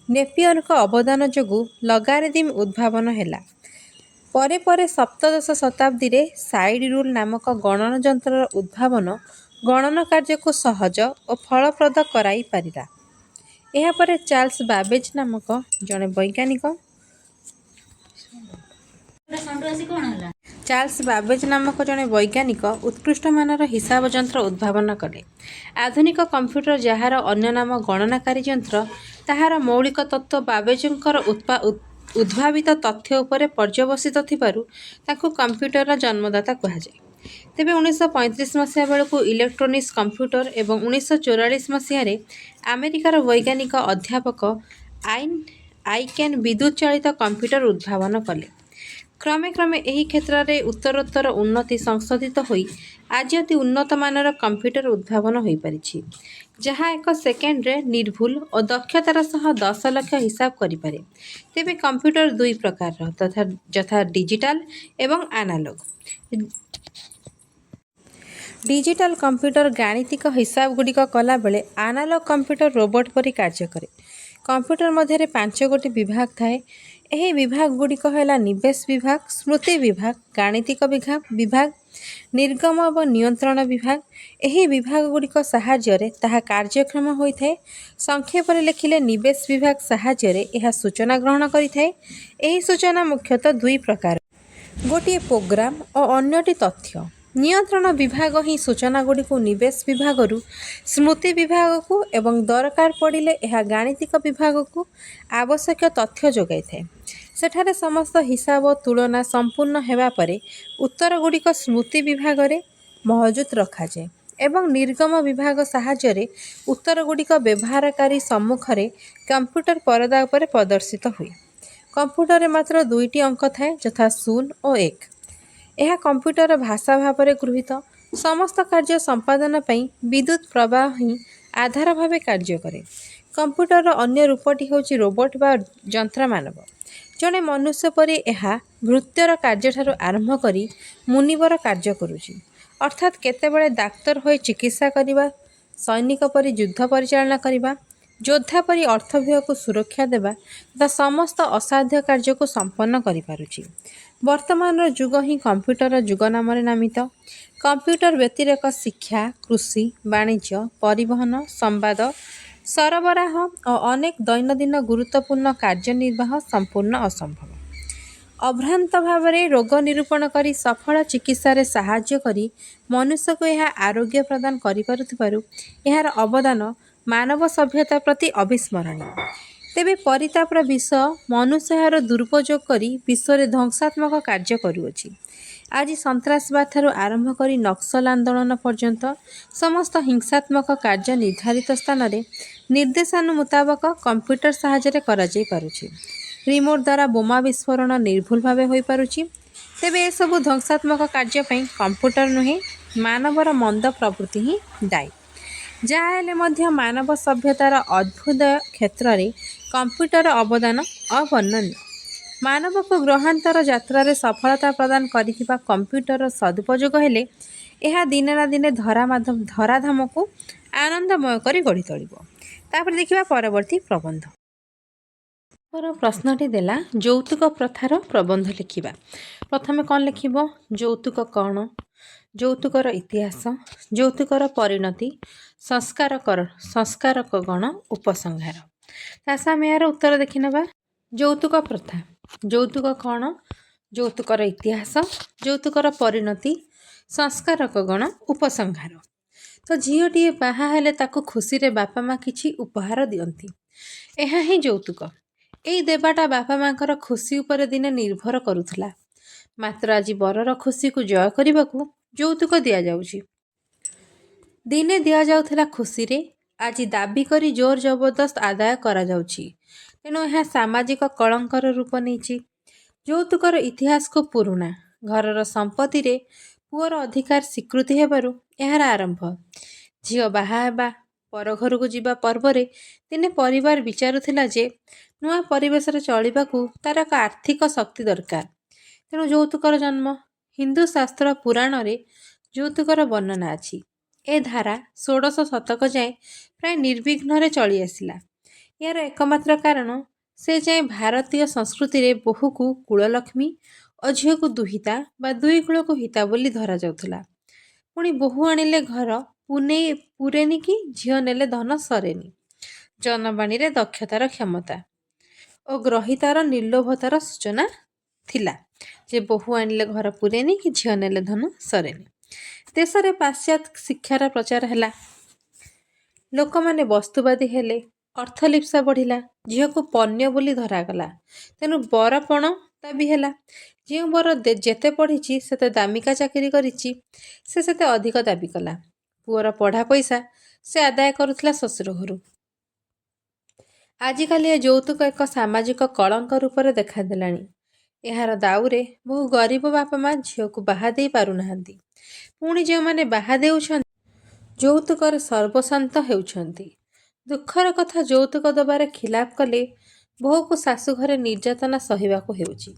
Speaker 1: ନେପିୟରଙ୍କ ଅବଦାନ ଯୋଗୁଁ ଲଗାରିଦିମ୍ ଉଦ୍ଭାବନ ହେଲା। ପରେ ପରେ ସପ୍ତଦଶ ଶତାବ୍ଦୀରେ ସାଇଡ୍ ରୁଲ୍ ନାମକ ଗଣନ ଯନ୍ତ୍ରର ଉଦ୍ଭାବନ ଗଣନ କାର୍ଯ୍ୟକୁ ସହଜ ଓ ଫଳପ୍ରଦ କରାଇ ପାରିଲା। ଏହାପରେ ଚାର୍ଲ୍ସ ବାବେଜ୍ ନାମକ ଜଣେ ବୈଜ୍ଞାନିକ ଉତ୍କୃଷ୍ଟମାନର ହିସାବ ଯନ୍ତ୍ର ଉଦ୍ଭାବନ କଲେ। ଆଧୁନିକ କମ୍ପ୍ୟୁଟର, ଯାହାର ଅନ୍ୟ ନାମ ଗଣନାକାରୀ ଯନ୍ତ୍ର, ତାହାର ମୌଳିକ ତତ୍ତ୍ୱ ବାବେଜ୍ଙ୍କର ଉଦ୍ଭାବିତ ତଥ୍ୟ ଉପରେ ପର୍ଯ୍ୟବସିତ ଥିବାରୁ ତାଙ୍କୁ କମ୍ପ୍ୟୁଟରର ଜନ୍ମଦାତା କୁହାଯାଏ। ତେବେ 1935 ମସିହା ବେଳକୁ ଇଲେକ୍ଟ୍ରୋନିକ୍ସ କମ୍ପ୍ୟୁଟର ଏବଂ 1944 ମସିହାରେ ଆମେରିକାର ବୈଜ୍ଞାନିକ ଅଧ୍ୟାପକ ଆଇକେନ୍ ବିଦ୍ୟୁତ୍ ଚାଳିତ କମ୍ପ୍ୟୁଟର ଉଦ୍ଭାବନ କଲେ। କ୍ରମେ କ୍ରମେ ଏହି କ୍ଷେତ୍ରରେ ଉତ୍ତରୋତ୍ତର ଉନ୍ନତି ସଂଶୋଧିତ ହୋଇ ଆଜି ଅତି ଉନ୍ନତମାନର କମ୍ପ୍ୟୁଟର ଉଦ୍ଭାବନ ହୋଇପାରିଛି, ଯାହା ଏକ ସେକେଣ୍ଡରେ ନିର୍ଭୁଲ ଓ ଦକ୍ଷତାର ସହ 10 ଲକ୍ଷ ହିସାବ କରିପାରେ। ତେବେ କମ୍ପ୍ୟୁଟର ଦୁଇ ପ୍ରକାରର, ଯଥା ଡିଜିଟାଲ ଏବଂ ଆନାଲୋଗ। ଡିଜିଟାଲ କମ୍ପ୍ୟୁଟର ଗାଣିତିକ ହିସାବଗୁଡ଼ିକ କଲାବେଳେ ଆନାଲୋଗ କମ୍ପ୍ୟୁଟର ରୋବୋଟ ପରି କାର୍ଯ୍ୟ କରେ। କମ୍ପ୍ୟୁଟର ମଧ୍ୟରେ 5 ଗୋଟି ବିଭାଗ ଥାଏ। ଏହି ବିଭାଗଗୁଡ଼ିକ ହେଲା ନିବେଶ ବିଭାଗ, ସ୍ମୃତି ବିଭାଗ, ଗାଣିତିକ ବିଭାଗ, ନିର୍ଗମ ଏବଂ ନିୟନ୍ତ୍ରଣ ବିଭାଗ। ଏହି ବିଭାଗଗୁଡ଼ିକ ସାହାଯ୍ୟରେ ତାହା କାର୍ଯ୍ୟକ୍ଷମ ହୋଇଥାଏ। ସଂକ୍ଷେପରେ ଲେଖିଲେ ନିବେଶ ବିଭାଗ ସାହାଯ୍ୟରେ ଏହା ସୂଚନା ଗ୍ରହଣ କରିଥାଏ। ଏହି ସୂଚନା ମୁଖ୍ୟତଃ ଦୁଇ ପ୍ରକାର, ଗୋଟିଏ ପ୍ରୋଗ୍ରାମ ଓ ଅନ୍ୟଟି ତଥ୍ୟ। ନିୟନ୍ତ୍ରଣ ବିଭାଗ ହିଁ ସୂଚନାଗୁଡ଼ିକୁ ନିବେଶ ବିଭାଗରୁ ସ୍ମୃତି ବିଭାଗକୁ ଏବଂ ଦରକାର ପଡ଼ିଲେ ଏହା ଗାଣିତିକ ବିଭାଗକୁ ଆବଶ୍ୟକ ତଥ୍ୟ ଯୋଗାଇଥାଏ। ସେଠାରେ ସମସ୍ତ ହିସାବ ତୁଳନା ସମ୍ପୂର୍ଣ୍ଣ ହେବା ପରେ ଉତ୍ତରଗୁଡ଼ିକ ସ୍ମୃତି ବିଭାଗରେ ମହଜୁଦ ରଖାଯାଏ ଏବଂ ନିର୍ଗମ ବିଭାଗ ସାହାଯ୍ୟରେ ଉତ୍ତରଗୁଡ଼ିକ ବ୍ୟବହାରକାରୀ ସମ୍ମୁଖରେ କମ୍ପ୍ୟୁଟର ପରଦା ଉପରେ ପ୍ରଦର୍ଶିତ ହୁଏ। କମ୍ପ୍ୟୁଟରରେ ମାତ୍ର 2ଟି ଅଙ୍କ ଥାଏ, ଯଥା 0 ଓ 1। ଏହା କମ୍ପ୍ୟୁଟର ଭାଷା ଭାବରେ ଗୃହୀତ। ସମସ୍ତ କାର୍ଯ୍ୟ ସମ୍ପାଦନ ପାଇଁ ବିଦ୍ୟୁତ ପ୍ରବାହ ହିଁ ଆଧାର ଭାବେ କାର୍ଯ୍ୟ କରେ। କମ୍ପ୍ୟୁଟରର ଅନ୍ୟ ରୂପଟି ହେଉଛି ରୋବୋଟ ବା ଯନ୍ତ୍ରମାନବ। ଜଣେ ମନୁଷ୍ୟ ପରି ଏହା ଭୃତ୍ୟର କାର୍ଯ୍ୟଠାରୁ ଆରମ୍ଭ କରି ମୁନିବର କାର୍ଯ୍ୟ କରୁଛି, ଅର୍ଥାତ୍ କେତେବେଳେ ଡାକ୍ତର ହୋଇ ଚିକିତ୍ସା କରିବା, ସୈନିକ ପରି ଯୁଦ୍ଧ ପରିଚାଳନା କରିବା, ଯୋଦ୍ଧା ପରି ଅର୍ଥବ୍ୟୟକୁ ସୁରକ୍ଷା ଦେବା ତଥା ସମସ୍ତ ଅସାଧ୍ୟ କାର୍ଯ୍ୟକୁ ସମ୍ପନ୍ନ କରିପାରୁଛି। ବର୍ତ୍ତମାନର ଯୁଗ ହିଁ କମ୍ପ୍ୟୁଟର ଯୁଗ ନାମରେ ନାମିତ। କମ୍ପ୍ୟୁଟର ବ୍ୟତିରେକ ଶିକ୍ଷା, କୃଷି, ବାଣିଜ୍ୟ, ପରିବହନ, ସମ୍ବାଦ ସରବରାହ ଓ ଅନେକ ଦୈନନ୍ଦିନ ଗୁରୁତ୍ୱପୂର୍ଣ୍ଣ କାର୍ଯ୍ୟନିର୍ବାହ ସମ୍ପୂର୍ଣ୍ଣ ଅସମ୍ଭବ। ଅଭ୍ରାନ୍ତ ଭାବରେ ରୋଗ ନିରୂପଣ କରି ସଫଳ ଚିକିତ୍ସାରେ ସାହାଯ୍ୟ କରି ମନୁଷ୍ୟକୁ ଏହା ଆରୋଗ୍ୟ ପ୍ରଦାନ କରିପାରୁଥିବାରୁ ଏହାର ଅବଦାନ ମାନବ ସଭ୍ୟତା ପ୍ରତି ଅବିସ୍ମରଣୀୟ। ତେବେ ପରିତାପର ବିଷୟ, ମନୁଷ୍ୟ ଏହାର ଦୁରୁପଯୋଗ କରି ବିଶ୍ୱରେ ଧ୍ୱଂସାତ୍ମକ କାର୍ଯ୍ୟ କରୁଅଛି। ଆଜି ସନ୍ତ୍ରାସବାଦଠାରୁ ଆରମ୍ଭ କରି ନକ୍ସଲ ଆନ୍ଦୋଳନ ପର୍ଯ୍ୟନ୍ତ ସମସ୍ତ ହିଂସାତ୍ମକ କାର୍ଯ୍ୟ ନିର୍ଦ୍ଧାରିତ ସ୍ଥାନରେ ନିର୍ଦ୍ଦେଶାନୁମୁତାବକ କମ୍ପ୍ୟୁଟର ସାହାଯ୍ୟରେ କରାଯାଇ ପାରୁଛି। ରିମୋଟ ଦ୍ୱାରା ବୋମା ବିସ୍ଫୋରଣ ନିର୍ଭୁଲ ଭାବେ ହୋଇପାରୁଛି। ତେବେ ଏସବୁ ଧ୍ୱଂସାତ୍ମକ କାର୍ଯ୍ୟ ପାଇଁ କମ୍ପ୍ୟୁଟର ନୁହେଁ, ମାନବର ମନ୍ଦ ପ୍ରବୃତ୍ତି ହିଁ ଦାୟୀ। ଯାହା ହେଲେ ମଧ୍ୟ ମାନବ ସଭ୍ୟତାର ଅଭ୍ୟୁଦୟ କ୍ଷେତ୍ରରେ କମ୍ପ୍ୟୁଟର ଅବଦାନ ଅବର୍ଣ୍ଣନୀୟ। ମାନବକୁ ଗ୍ରହାନ୍ତର ଯାତ୍ରାରେ ସଫଳତା ପ୍ରଦାନ କରିଥିବା କମ୍ପ୍ୟୁଟରର ସଦୁପଯୋଗ ହେଲେ ଏହା ଦିନେ ନା ଦିନେ ଧରାଧାମକୁ ଆନନ୍ଦମୟ କରି ଗଢ଼ି ତୋଳିବ। ତାପରେ ଦେଖିବା ପରବର୍ତ୍ତୀ ପ୍ରବନ୍ଧ। ପ୍ରଶ୍ନଟି ଦେଲା ଯୌତୁକ ପ୍ରଥାର ପ୍ରବନ୍ଧ ଲେଖିବା। ପ୍ରଥମେ କ'ଣ ଲେଖିବ? ଯୌତୁକ କ'ଣ? ଯୌତୁକର ଇତିହାସ, ଯୌତୁକର ପରିଣତି, ସଂସ୍କାରକ ଗଣ, ଉପସଂହାର। ତାସ ଆମେ ଏହାର ଉତ୍ତର ଦେଖିନେବା। ଯୌତୁକ ପ୍ରଥା। ଯୌତୁକ କ'ଣ? ଯୌତୁକର ଇତିହାସ, ଯୌତୁକର ପରିଣତି, ସଂସ୍କାରକ ଗଣ, ଉପସଂହାର। ତ ଝିଅଟିଏ ବାହା ହେଲେ ତାକୁ ଖୁସିରେ ବାପା ମା କିଛି ଉପହାର ଦିଅନ୍ତି। ଏହା ହିଁ ଯୌତୁକ। ଏଇ ଦେବାଟା ବାପା ମାଙ୍କର ଖୁସି ଉପରେ ଦିନେ ନିର୍ଭର କରୁଥିଲା। ମାତ୍ର ଆଜି ବରର ଖୁସିକୁ ଜୟ କରିବାକୁ ଯୌତୁକ ଦିଆଯାଉଛି। ଦିନେ ଦିଆଯାଉଥିଲା ଖୁସିରେ, ଆଜି ଦାବି କରି ଜୋର ଜବରଦସ୍ତ ଆଦାୟ କରାଯାଉଛି। ତେଣୁ ଏହା ସାମାଜିକ କଳଙ୍କର ରୂପ ନେଇଛି। ଯୌତୁକର ଇତିହାସ ଖୁବ୍ ପୁରୁଣା। ଘରର ସମ୍ପତ୍ତିରେ ପୁଅର ଅଧିକାର ସ୍ୱୀକୃତି ହେବାରୁ ଏହାର ଆରମ୍ଭ। ଝିଅ ବାହା ହେବା, ପର ଘରକୁ ଯିବା ପର୍ବରେ ଦିନେ ପରିବାର ବିଚାରୁଥିଲା ଯେ ନୂଆ ପରିବେଶରେ ଚଳିବାକୁ ତାର ଏକ ଆର୍ଥିକ ଶକ୍ତି ଦରକାର। ତେଣୁ ଯୌତୁକର ଜନ୍ମ। ହିନ୍ଦୁ ଶାସ୍ତ୍ର ପୁରାଣରେ ଯୌତୁକର ବର୍ଣ୍ଣନା ଅଛି। ଏ ଧାରା 16ଶ ଶତକ ଯାଏଁ ପ୍ରାୟ ନିର୍ବିଘ୍ନରେ ଚଳି ଆସିଲା। ଏହାର ଏକମାତ୍ର କାରଣ, ସେ ଯାଏଁ ଭାରତୀୟ ସଂସ୍କୃତିରେ ବୋହୂକୁ କୁଳଲକ୍ଷ୍ମୀ ଅଝିଅକୁ ଦୁହିତା ବା ଦୁଇ କୂଳକୁ ହିତା ବୋଲି ଧରାଯାଉଥିଲା। ପୁଣି ବୋହୂ ଆଣିଲେ ଘର ପୁରେନି କି ଝିଅ ନେଲେ ଧନ ସରେନି। ଜନବାଣୀରେ ଦକ୍ଷତାର କ୍ଷମତା ଓ ଗ୍ରହିତାର ନିର୍ଲୋଭତାର ସୂଚନା ଥିଲା ଯେ ବୋହୂ ଆଣିଲେ ଘର ପୁରେନି କି ଝିଅ ନେଲେ ଧନ ସରେନି। ଦେଶରେ ପାଶ୍ଚାତ୍ୟ ଶିକ୍ଷାର ପ୍ରଚାର ହେଲା। ଲୋକମାନେ ବସ୍ତୁବାଦୀ ହେଲେ। ଅର୍ଥଲିପ୍ସା ବଢ଼ିଲା। ଝିଅକୁ ପଣ୍ୟ ବୋଲି ଧରାଗଲା। ତେଣୁ ବରପଣ ଦାବି ହେଲା। ଯେଉଁ ବର ଯେତେ ପଢ଼ିଛି ସେତେ ଦାମିକା ଚାକିରି କରିଛି ସେ ସେତେ ଅଧିକ ଦାବି କଲା। ପୁଅର ପଢ଼ା ପଇସା ସେ ଆଦାୟ କରୁଥିଲା ଶ୍ୱଶୁର ଘରୁ। ଆଜିକାଲି ଏ ଯୌତୁକ ଏକ ସାମାଜିକ କଳଙ୍କ ରୂପରେ ଦେଖାଦେଲାଣି। ଏହାର ଦାଉରେ ବହୁ ଗରିବ ବାପା ମା ଝିଅକୁ ବାହା ଦେଇ ପାରୁନାହାନ୍ତି। ପୁଣି ଯେଉଁମାନେ ବାହା ଦେଉଛନ୍ତି ଯୌତୁକରେ ସର୍ବଶାନ୍ତ ହେଉଛନ୍ତି। ଦୁଃଖର କଥା, ଯୌତୁକ ଦେବାରେ ଖିଲାପ କଲେ ବୋହୂକୁ ଶାଶୁ ଘରେ ନିର୍ଯାତନା ସହିବାକୁ ହେଉଛି।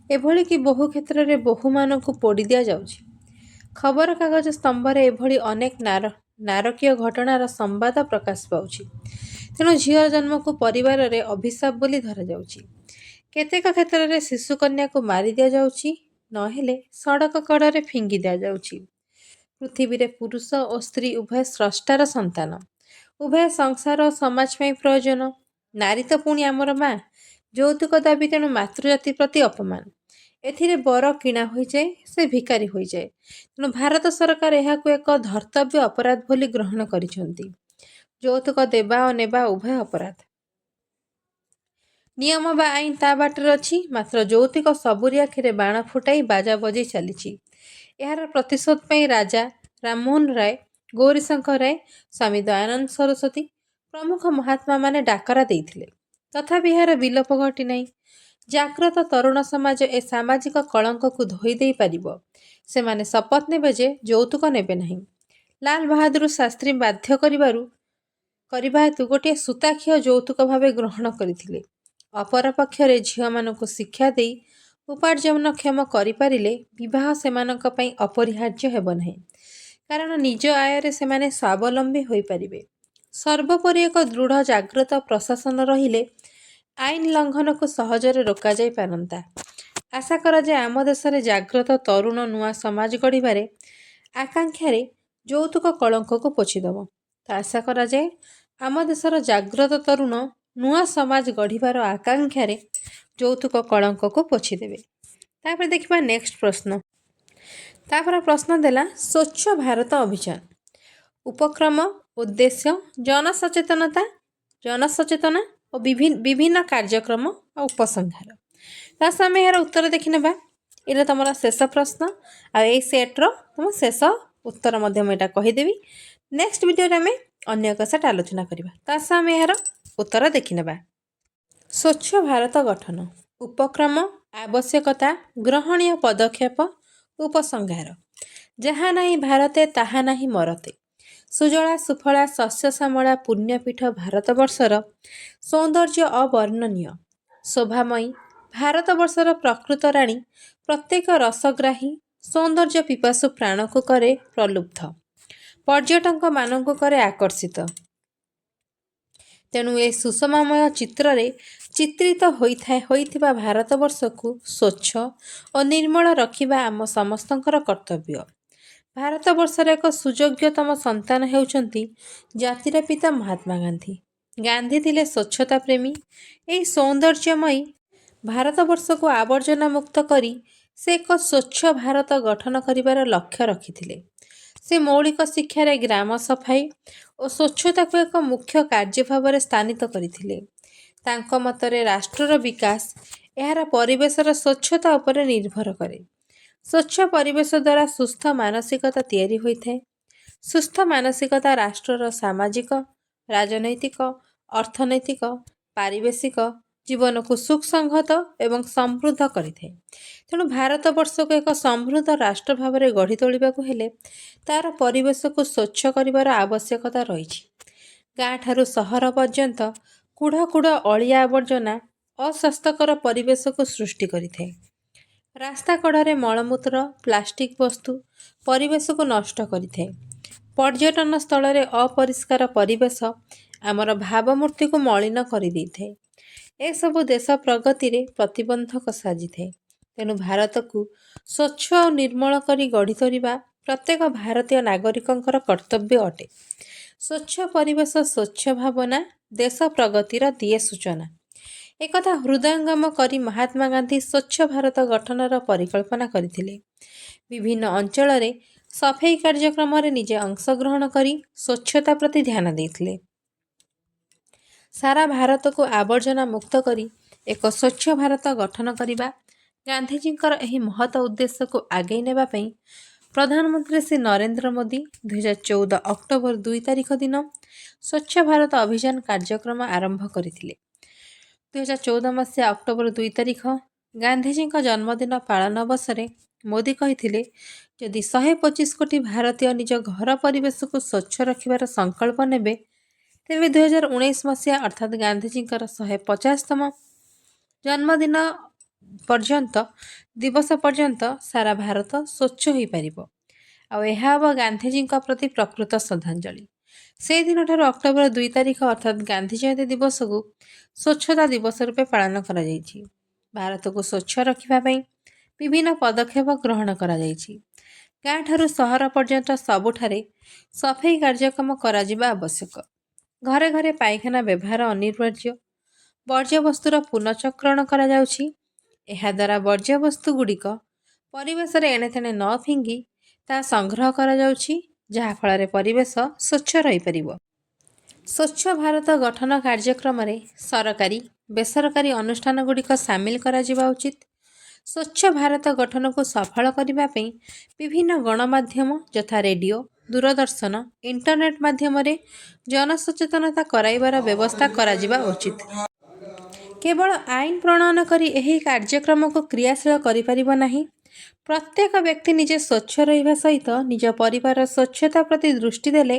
Speaker 1: ଏଭଳି କି ବହୁ କ୍ଷେତ୍ରରେ ବୋହୂମାନଙ୍କୁ ପୋଡ଼ି ଦିଆଯାଉଛି। ଖବରକାଗଜ ସ୍ତମ୍ଭରେ ଏଭଳି ଅନେକ ନାରକୀୟ ଘଟଣାର ସମ୍ବାଦ ପ୍ରକାଶ ପାଉଛି। ତେଣୁ ଝିଅ ଜନ୍ମକୁ ପରିବାରରେ ଅଭିଶାପ ବୋଲି ଧରାଯାଉଛି। କେତେକ କ୍ଷେତ୍ରରେ ଶିଶୁକନ୍ୟାକୁ ମାରି ଦିଆଯାଉଛି, ନହେଲେ ସଡ଼କ କଡ଼ରେ ଫିଙ୍ଗି ଦିଆଯାଉଛି। ପୃଥିବୀରେ ପୁରୁଷ ଓ ସ୍ତ୍ରୀ ଉଭୟ ସ୍ରଷ୍ଟାର ସନ୍ତାନ। ଉଭୟ ସଂସାର ଓ ସମାଜ ପାଇଁ ପ୍ରୟୋଜନ। ନାରୀ ତ ପୁଣି ଆମର ମା। ଯୌତୁକ ଦାବି ତେଣୁ ମାତୃଜାତି ପ୍ରତି ଅପମାନ। ଏଥିରେ ବର କିଣା ହୋଇଯାଏ, ସେ ଭିକାରୀ ହୋଇଯାଏ। ତେଣୁ ଭାରତ ସରକାର ଏହାକୁ ଏକ ଧର୍ତ୍ତବ୍ୟ ଅପରାଧ ବୋଲି ଗ୍ରହଣ କରିଛନ୍ତି। ଯୌତୁକ ଦେବା ଓ ନେବା ଉଭୟ ଅପରାଧ। ନିୟମ ବା ଆଇନ ତା ବାଟରେ ଅଛି, ମାତ୍ର ଯୌତୁକ ସବୁରି ଆଖିରେ ବାଣ ଫୁଟାଇ ବାଜା ବଜେଇ ଚାଲିଛି। ଏହାର ପ୍ରତିଶୋଧ ପାଇଁ ରାଜା ରାମମୋହନ ରାୟ, ଗୌରୀଶଙ୍କର ରାୟ, ସ୍ୱାମୀ ଦୟାନନ୍ଦ ସରସ୍ୱତୀ ପ୍ରମୁଖ ମହାତ୍ମାମାନେ ଡାକରା ଦେଇଥିଲେ। ତଥାପି ଏହାର ବିଲୋପ ଘଟିନାହିଁ। ଜାଗ୍ରତ ତରୁଣ ସମାଜ ଏ ସାମାଜିକ କଳଙ୍କକୁ ଧୋଇ ଦେଇ ପାରିବ। ସେମାନେ ଶପଥ ନେବେ ଯେ ଯୌତୁକ ନେବେ ନାହିଁ। ଲାଲ ବାହାଦୁର ଶାସ୍ତ୍ରୀ ବାଧ୍ୟ କରିବା ହେତୁ ଗୋଟିଏ ସୂତାଖିଅ ଯୌତୁକ ଭାବେ ଗ୍ରହଣ କରିଥିଲେ। ଅପରପକ୍ଷରେ ଝିଅମାନଙ୍କୁ ଶିକ୍ଷା ଦେଇ ଉପାର୍ଜନକ୍ଷମ କରିପାରିଲେ ବିବାହ ସେମାନଙ୍କ ପାଇଁ ଅପରିହାର୍ଯ୍ୟ ହେବ ନାହିଁ। କାରଣ ନିଜ ଆୟରେ ସେମାନେ ସ୍ୱାବଲମ୍ବୀ ହୋଇପାରିବେ। ସର୍ବୋପରି ଏକ ଦୃଢ଼ ଜାଗ୍ରତ ପ୍ରଶାସନ ରହିଲେ ଆଇନ ଲଙ୍ଘନକୁ ସହଜରେ ରୋକାଯାଇ ପାରନ୍ତା। ଆଶା କରାଯାଏ ଆମ ଦେଶରେ ଜାଗ୍ରତ ତରୁଣ ନୂଆ ସମାଜ ଗଢ଼ିବାରେ ଆକାଂକ୍ଷାରେ ଯୌତୁକ କଳଙ୍କକୁ ପୋଛିଦେବ। ଆଶା କରାଯାଏ ଆମ ଦେଶର ଜାଗ୍ରତ ତରୁଣ ନୂଆ ସମାଜ ଗଢ଼ିବାର ଆକାଂକ୍ଷାରେ ଯୌତୁକ କଳଙ୍କକୁ ପୋଛିଦେବେ। ତାପରେ ଦେଖିବା ନେକ୍ସଟ ପ୍ରଶ୍ନ। ତାପରେ ପ୍ରଶ୍ନ ଦେଲା ସ୍ୱଚ୍ଛ ଭାରତ ଅଭିଯାନ ଉପକ୍ରମ, ଉଦ୍ଦେଶ୍ୟ, ଜନସଚେତନା ଓ ବିଭିନ୍ନ କାର୍ଯ୍ୟକ୍ରମ ଆଉ ଉପସଂହାର। ତା ସହ ଆମେ ଏହାର ଉତ୍ତର ଦେଖିନେବା। ଏଇଟା ତୁମର ଶେଷ ପ୍ରଶ୍ନ, ଆଉ ଏଇ ସେଟ୍ର ତୁମ ଶେଷ ଉତ୍ତର ମଧ୍ୟ ମୁଁ ଏଇଟା କହିଦେବି। ନେକ୍ସଟ ଭିଡ଼ିଓରେ ଆମେ ଅନ୍ୟ ଏକ ସେଟ୍ ଆଲୋଚନା କରିବା। ତା ସହ ଆମେ ଏହାର ଉତ୍ତର ଦେଖିନେବା। ସ୍ୱଚ୍ଛ ଭାରତ ଗଠନ ଉପକ୍ରମ, ଆବଶ୍ୟକତା, ଗ୍ରହଣୀୟ ପଦକ୍ଷେପ, ଉପସଂହାର। ଯାହା ନାହିଁ ଭାରତେ ତାହା ନାହିଁ ମରତେ। ସୁଜଳା ସୁଫଳା ଶସ୍ୟ ଶ୍ୟାମଳା ପୁଣ୍ୟପୀଠ ଭାରତବର୍ଷର ସୌନ୍ଦର୍ଯ୍ୟ ଅବର୍ଣ୍ଣନୀୟ। ଶୋଭାମୟୀ ଭାରତବର୍ଷର ପ୍ରକୃତ ରାଣୀ ପ୍ରତ୍ୟେକ ରସଗ୍ରାହୀ ସୌନ୍ଦର୍ଯ୍ୟ ପିପାସୁ ପ୍ରାଣକୁ କରେ ପ୍ରଲୁବ୍ଧ, ପର୍ଯ୍ୟଟକମାନଙ୍କୁ କରେ ଆକର୍ଷିତ। ତେଣୁ ଏ ସୁଷମାମୟ ଚିତ୍ରରେ ଚିତ୍ରିତ ହୋଇଥିବା ଭାରତବର୍ଷକୁ ସ୍ୱଚ୍ଛ ଓ ନିର୍ମଳ ରଖିବା ଆମ ସମସ୍ତଙ୍କର କର୍ତ୍ତବ୍ୟ। ଭାରତବର୍ଷର ଏକ ସୁଯୋଗ୍ୟତମ ସନ୍ତାନ ହେଉଛନ୍ତି ଜାତିର ପିତା ମହାତ୍ମା ଗାନ୍ଧୀ। ଗାନ୍ଧୀ ଥିଲେ ସ୍ୱଚ୍ଛତା ପ୍ରେମୀ। ଏହି ସୌନ୍ଦର୍ଯ୍ୟମୟୀ ଭାରତବର୍ଷକୁ ଆବର୍ଜନା ମୁକ୍ତ କରି ସେ ଏକ ସ୍ୱଚ୍ଛ ଭାରତ ଗଠନ କରିବାର ଲକ୍ଷ୍ୟ ରଖିଥିଲେ। ସେ ମୌଳିକ ଶିକ୍ଷାରେ ଗ୍ରାମ ସଫାଇ ଓ ସ୍ୱଚ୍ଛତାକୁ ଏକ ମୁଖ୍ୟ କାର୍ଯ୍ୟ ଭାବରେ ସ୍ଥାନିତ କରିଥିଲେ। ତାଙ୍କ ମତରେ ରାଷ୍ଟ୍ରର ବିକାଶ ଏହାର ପରିବେଶର ସ୍ୱଚ୍ଛତା ଉପରେ ନିର୍ଭର କରେ। ସ୍ୱଚ୍ଛ ପରିବେଶ ଦ୍ୱାରା ସୁସ୍ଥ ମାନସିକତା ତିଆରି ହୋଇଥାଏ। ସୁସ୍ଥ ମାନସିକତା ରାଷ୍ଟ୍ରର ସାମାଜିକ, ରାଜନୈତିକ, ଅର୍ଥନୈତିକ, ପାରିବେଶିକ ଜୀବନକୁ ସୁସଂହତ ଏବଂ ସମୃଦ୍ଧ କରିଥାଏ। ତେଣୁ ଭାରତବର୍ଷକୁ ଏକ ସମୃଦ୍ଧ ରାଷ୍ଟ୍ର ଭାବରେ ଗଢ଼ି ତୋଳିବାକୁ ହେଲେ ତା'ର ପରିବେଶକୁ ସ୍ୱଚ୍ଛ କରିବାର ଆବଶ୍ୟକତା ରହିଛି। ଗାଁ ଠାରୁ ସହର ପର୍ଯ୍ୟନ୍ତ କୁଢ଼ କୁଢ଼ ଅଳିଆ ଆବର୍ଜନା ଅସ୍ୱାସ୍ଥ୍ୟକର ପରିବେଶକୁ ସୃଷ୍ଟି କରିଥାଏ। ରାସ୍ତା କଡ଼ରେ ମଳମୂତ୍ର, ପ୍ଲାଷ୍ଟିକ ବସ୍ତୁ ପରିବେଶକୁ ନଷ୍ଟ କରିଥାଏ। ପର୍ଯ୍ୟଟନ ସ୍ଥଳରେ ଅପରିଷ୍କାର ପରିବେଶ ଆମର ଭାବମୂର୍ତ୍ତିକୁ ମଳିନ କରିଦେଇଥାଏ। ଏସବୁ ଦେଶ ପ୍ରଗତିରେ ପ୍ରତିବନ୍ଧକ ସାଜିଥାଏ। ତେଣୁ ଭାରତକୁ ସ୍ୱଚ୍ଛ ଆଉ ନିର୍ମଳ କରି ଗଢ଼ି ତୋଳିବା ପ୍ରତ୍ୟେକ ଭାରତୀୟ ନାଗରିକଙ୍କର କର୍ତ୍ତବ୍ୟ ଅଟେ। ସ୍ୱଚ୍ଛ ପରିବେଶ ସ୍ୱଚ୍ଛ ଭାବନା ଦେଶ ପ୍ରଗତିର ଦିଏ ସୂଚନା। ଏକଥା ହୃଦୟଙ୍ଗମ କରି ମହାତ୍ମା ଗାନ୍ଧୀ ସ୍ୱଚ୍ଛ ଭାରତ ଗଠନର ପରିକଳ୍ପନା କରିଥିଲେ। ବିଭିନ୍ନ ଅଞ୍ଚଳରେ ସଫେଇ କାର୍ଯ୍ୟକ୍ରମରେ ନିଜେ ଅଂଶଗ୍ରହଣ କରି ସ୍ୱଚ୍ଛତା ପ୍ରତି ଧ୍ୟାନ ଦେଇଥିଲେ। ସାରା ଭାରତକୁ ଆବର୍ଜନା ମୁକ୍ତ କରି ଏକ ସ୍ୱଚ୍ଛ ଭାରତ ଗଠନ କରିବା ଗାନ୍ଧିଜୀଙ୍କର ଏହି ମହତ ଉଦ୍ଦେଶ୍ୟକୁ ଆଗେଇ ନେବା ପାଇଁ ପ୍ରଧାନମନ୍ତ୍ରୀ ଶ୍ରୀ ନରେନ୍ଦ୍ର ମୋଦି 2014 ଅକ୍ଟୋବର 2 ତାରିଖ ଦିନ ସ୍ୱଚ୍ଛ ଭାରତ ଅଭିଯାନ କାର୍ଯ୍ୟକ୍ରମ ଆରମ୍ଭ କରିଥିଲେ। 2014 ମସିହା ଅକ୍ଟୋବର 2 ତାରିଖ ଗାନ୍ଧିଜୀଙ୍କ ଜନ୍ମଦିନ ପାଳନ ଅବସରରେ ମୋଦି କହିଥିଲେ, ଯଦି 125 କୋଟି ଭାରତୀୟ ନିଜ ଘର ପରିବେଶକୁ ସ୍ୱଚ୍ଛ ରଖିବାର ସଂକଳ୍ପ ନେବେ, ତେବେ 2019 ମସିହା ଅର୍ଥାତ୍ ଗାନ୍ଧିଜୀଙ୍କର 150ତମ ଜନ୍ମଦିନ ଦିବସ ପର୍ଯ୍ୟନ୍ତ ସାରା ଭାରତ ସ୍ୱଚ୍ଛ ହୋଇପାରିବ। ଆଉ ଏହା ହେବ ଗାନ୍ଧିଜୀଙ୍କ ପ୍ରତି ପ୍ରକୃତ ଶ୍ରଦ୍ଧାଞ୍ଜଳି। ସେହିଦିନଠାରୁ ଅକ୍ଟୋବର 2 ତାରିଖ ଅର୍ଥାତ୍ ଗାନ୍ଧୀ ଜୟନ୍ତୀ ଦିବସକୁ ସ୍ୱଚ୍ଛତା ଦିବସ ରୂପେ ପାଳନ କରାଯାଇଛି। ଭାରତକୁ ସ୍ୱଚ୍ଛ ରଖିବା ପାଇଁ ବିଭିନ୍ନ ପଦକ୍ଷେପ ଗ୍ରହଣ କରାଯାଇଛି। ଗାଁଠାରୁ ସହର ପର୍ଯ୍ୟନ୍ତ ସବୁଠାରେ ସଫେଇ କାର୍ଯ୍ୟକ୍ରମ କରାଯିବା ଆବଶ୍ୟକ। ଘରେ ଘରେ ପାଇଖାନା ବ୍ୟବହାର ଅନିବାର୍ଯ୍ୟ। ବର୍ଜ୍ୟବସ୍ତୁର ପୁନଃଚକ୍ରଣ କରାଯାଉଛି। ଏହାଦ୍ୱାରା ବର୍ଜ୍ୟବସ୍ତୁ ଗୁଡ଼ିକ ପରିବେଶରେ ଏଣେତେଣେ ନ ଫିଙ୍ଗି ତାହା ସଂଗ୍ରହ କରାଯାଉଛି, ଯାହାଫଳରେ ପରିବେଶ ସ୍ୱଚ୍ଛ ରହିପାରିବ। ସ୍ୱଚ୍ଛ ଭାରତ ଗଠନ କାର୍ଯ୍ୟକ୍ରମରେ ସରକାରୀ ବେସରକାରୀ ଅନୁଷ୍ଠାନଗୁଡ଼ିକ ସାମିଲ କରାଯିବା ଉଚିତ। ସ୍ୱଚ୍ଛ ଭାରତ ଗଠନକୁ ସଫଳ କରିବା ପାଇଁ ବିଭିନ୍ନ ଗଣମାଧ୍ୟମ ଯଥା ରେଡ଼ିଓ, ଦୂରଦର୍ଶନ, ଇଣ୍ଟରନେଟ୍ ମାଧ୍ୟମରେ ଜନସଚେତନତା କରାଇବାର ବ୍ୟବସ୍ଥା କରାଯିବା ଉଚିତ। କେବଳ ଆଇନ ପ୍ରଣୟନ କରି ଏହି କାର୍ଯ୍ୟକ୍ରମକୁ କ୍ରିୟାଶୀଳ କରିପାରିବ ନାହିଁ। ପ୍ରତ୍ୟେକ ବ୍ୟକ୍ତି ନିଜେ ସ୍ୱଚ୍ଛ ରହିବା ସହିତ ନିଜ ପରିବାରର ସ୍ୱଚ୍ଛତା ପ୍ରତି ଦୃଷ୍ଟି ଦେଲେ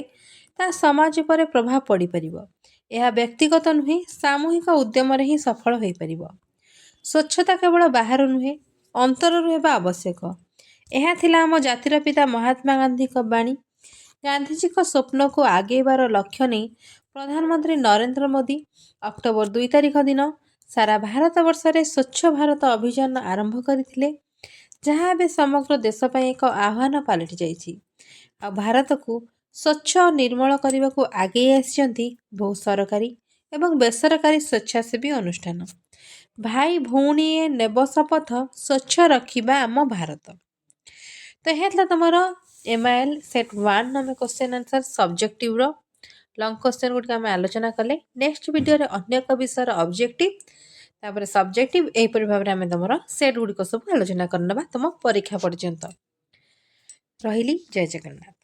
Speaker 1: ତାହା ସମାଜ ଉପରେ ପ୍ରଭାବ ପଡ଼ିପାରିବ। ଏହା ବ୍ୟକ୍ତିଗତ ନୁହେଁ, ସାମୂହିକ ଉଦ୍ୟମରେ ହିଁ ସଫଳ ହୋଇପାରିବ। ସ୍ୱଚ୍ଛତା କେବଳ ବାହାରୁ ନୁହେଁ, ଅନ୍ତରରୁ ହେବା ଆବଶ୍ୟକ। ଏହା ଥିଲା ଆମ ଜାତିର ପିତା ମହାତ୍ମା ଗାନ୍ଧୀଙ୍କ ବାଣୀ। ଗାନ୍ଧିଜୀଙ୍କ ସ୍ୱପ୍ନକୁ ଆଗେଇବାର ଲକ୍ଷ୍ୟ ନେଇ ପ୍ରଧାନମନ୍ତ୍ରୀ ନରେନ୍ଦ୍ର ମୋଦି ଅକ୍ଟୋବର 2 ତାରିଖ ଦିନ ସାରା ଭାରତ ବର୍ଷରେ ସ୍ୱଚ୍ଛ ଭାରତ ଅଭିଯାନ ଆରମ୍ଭ କରିଥିଲେ, ଯାହା ଏବେ ସମଗ୍ର ଦେଶ ପାଇଁ ଏକ ଆହ୍ୱାନ ପାଲଟି ଯାଇଛି। ଆଉ ଭାରତକୁ ସ୍ୱଚ୍ଛ ଓ ନିର୍ମଳ କରିବାକୁ ଆଗେଇ ଆସିଛନ୍ତି ବହୁ ସରକାରୀ ଏବଂ ବେସରକାରୀ ସ୍ୱେଚ୍ଛାସେବୀ ଅନୁଷ୍ଠାନ। ଭାଇ ଭଉଣୀଏ ନେବ ଶପଥ ସ୍ୱଚ୍ଛ ରଖିବା ଆମ ଭାରତ। ତ ଏହା ଥିଲା ତୁମର MIL ସେଟ୍ 1 ଆମେ କ୍ୱେଶ୍ଚନ୍ ଆନ୍ସର ସବଜେକ୍ଟିଭର ଲଙ୍ଗ କ୍ୱେଶ୍ଚନ୍ ଗୁଡ଼ିକ ଆମେ ଆଲୋଚନା କଲେ। ନେକ୍ସଟ ଭିଡ଼ିଓରେ ଅନ୍ୟ ଏକ ବିଷୟର ଅବଜେକ୍ଟିଭ ତାପରେ ସବଜେକ୍ଟିଭ ଏହିପରି ଭାବରେ ଆମେ ତୁମର ସେଟ୍ ଗୁଡ଼ିକ ସବୁ ଆଲୋଚନା କରିନେବା ତୁମ ପରୀକ୍ଷା ପର୍ଯ୍ୟନ୍ତ। ରହିଲି, ଜୟ ଜଗନ୍ନାଥ।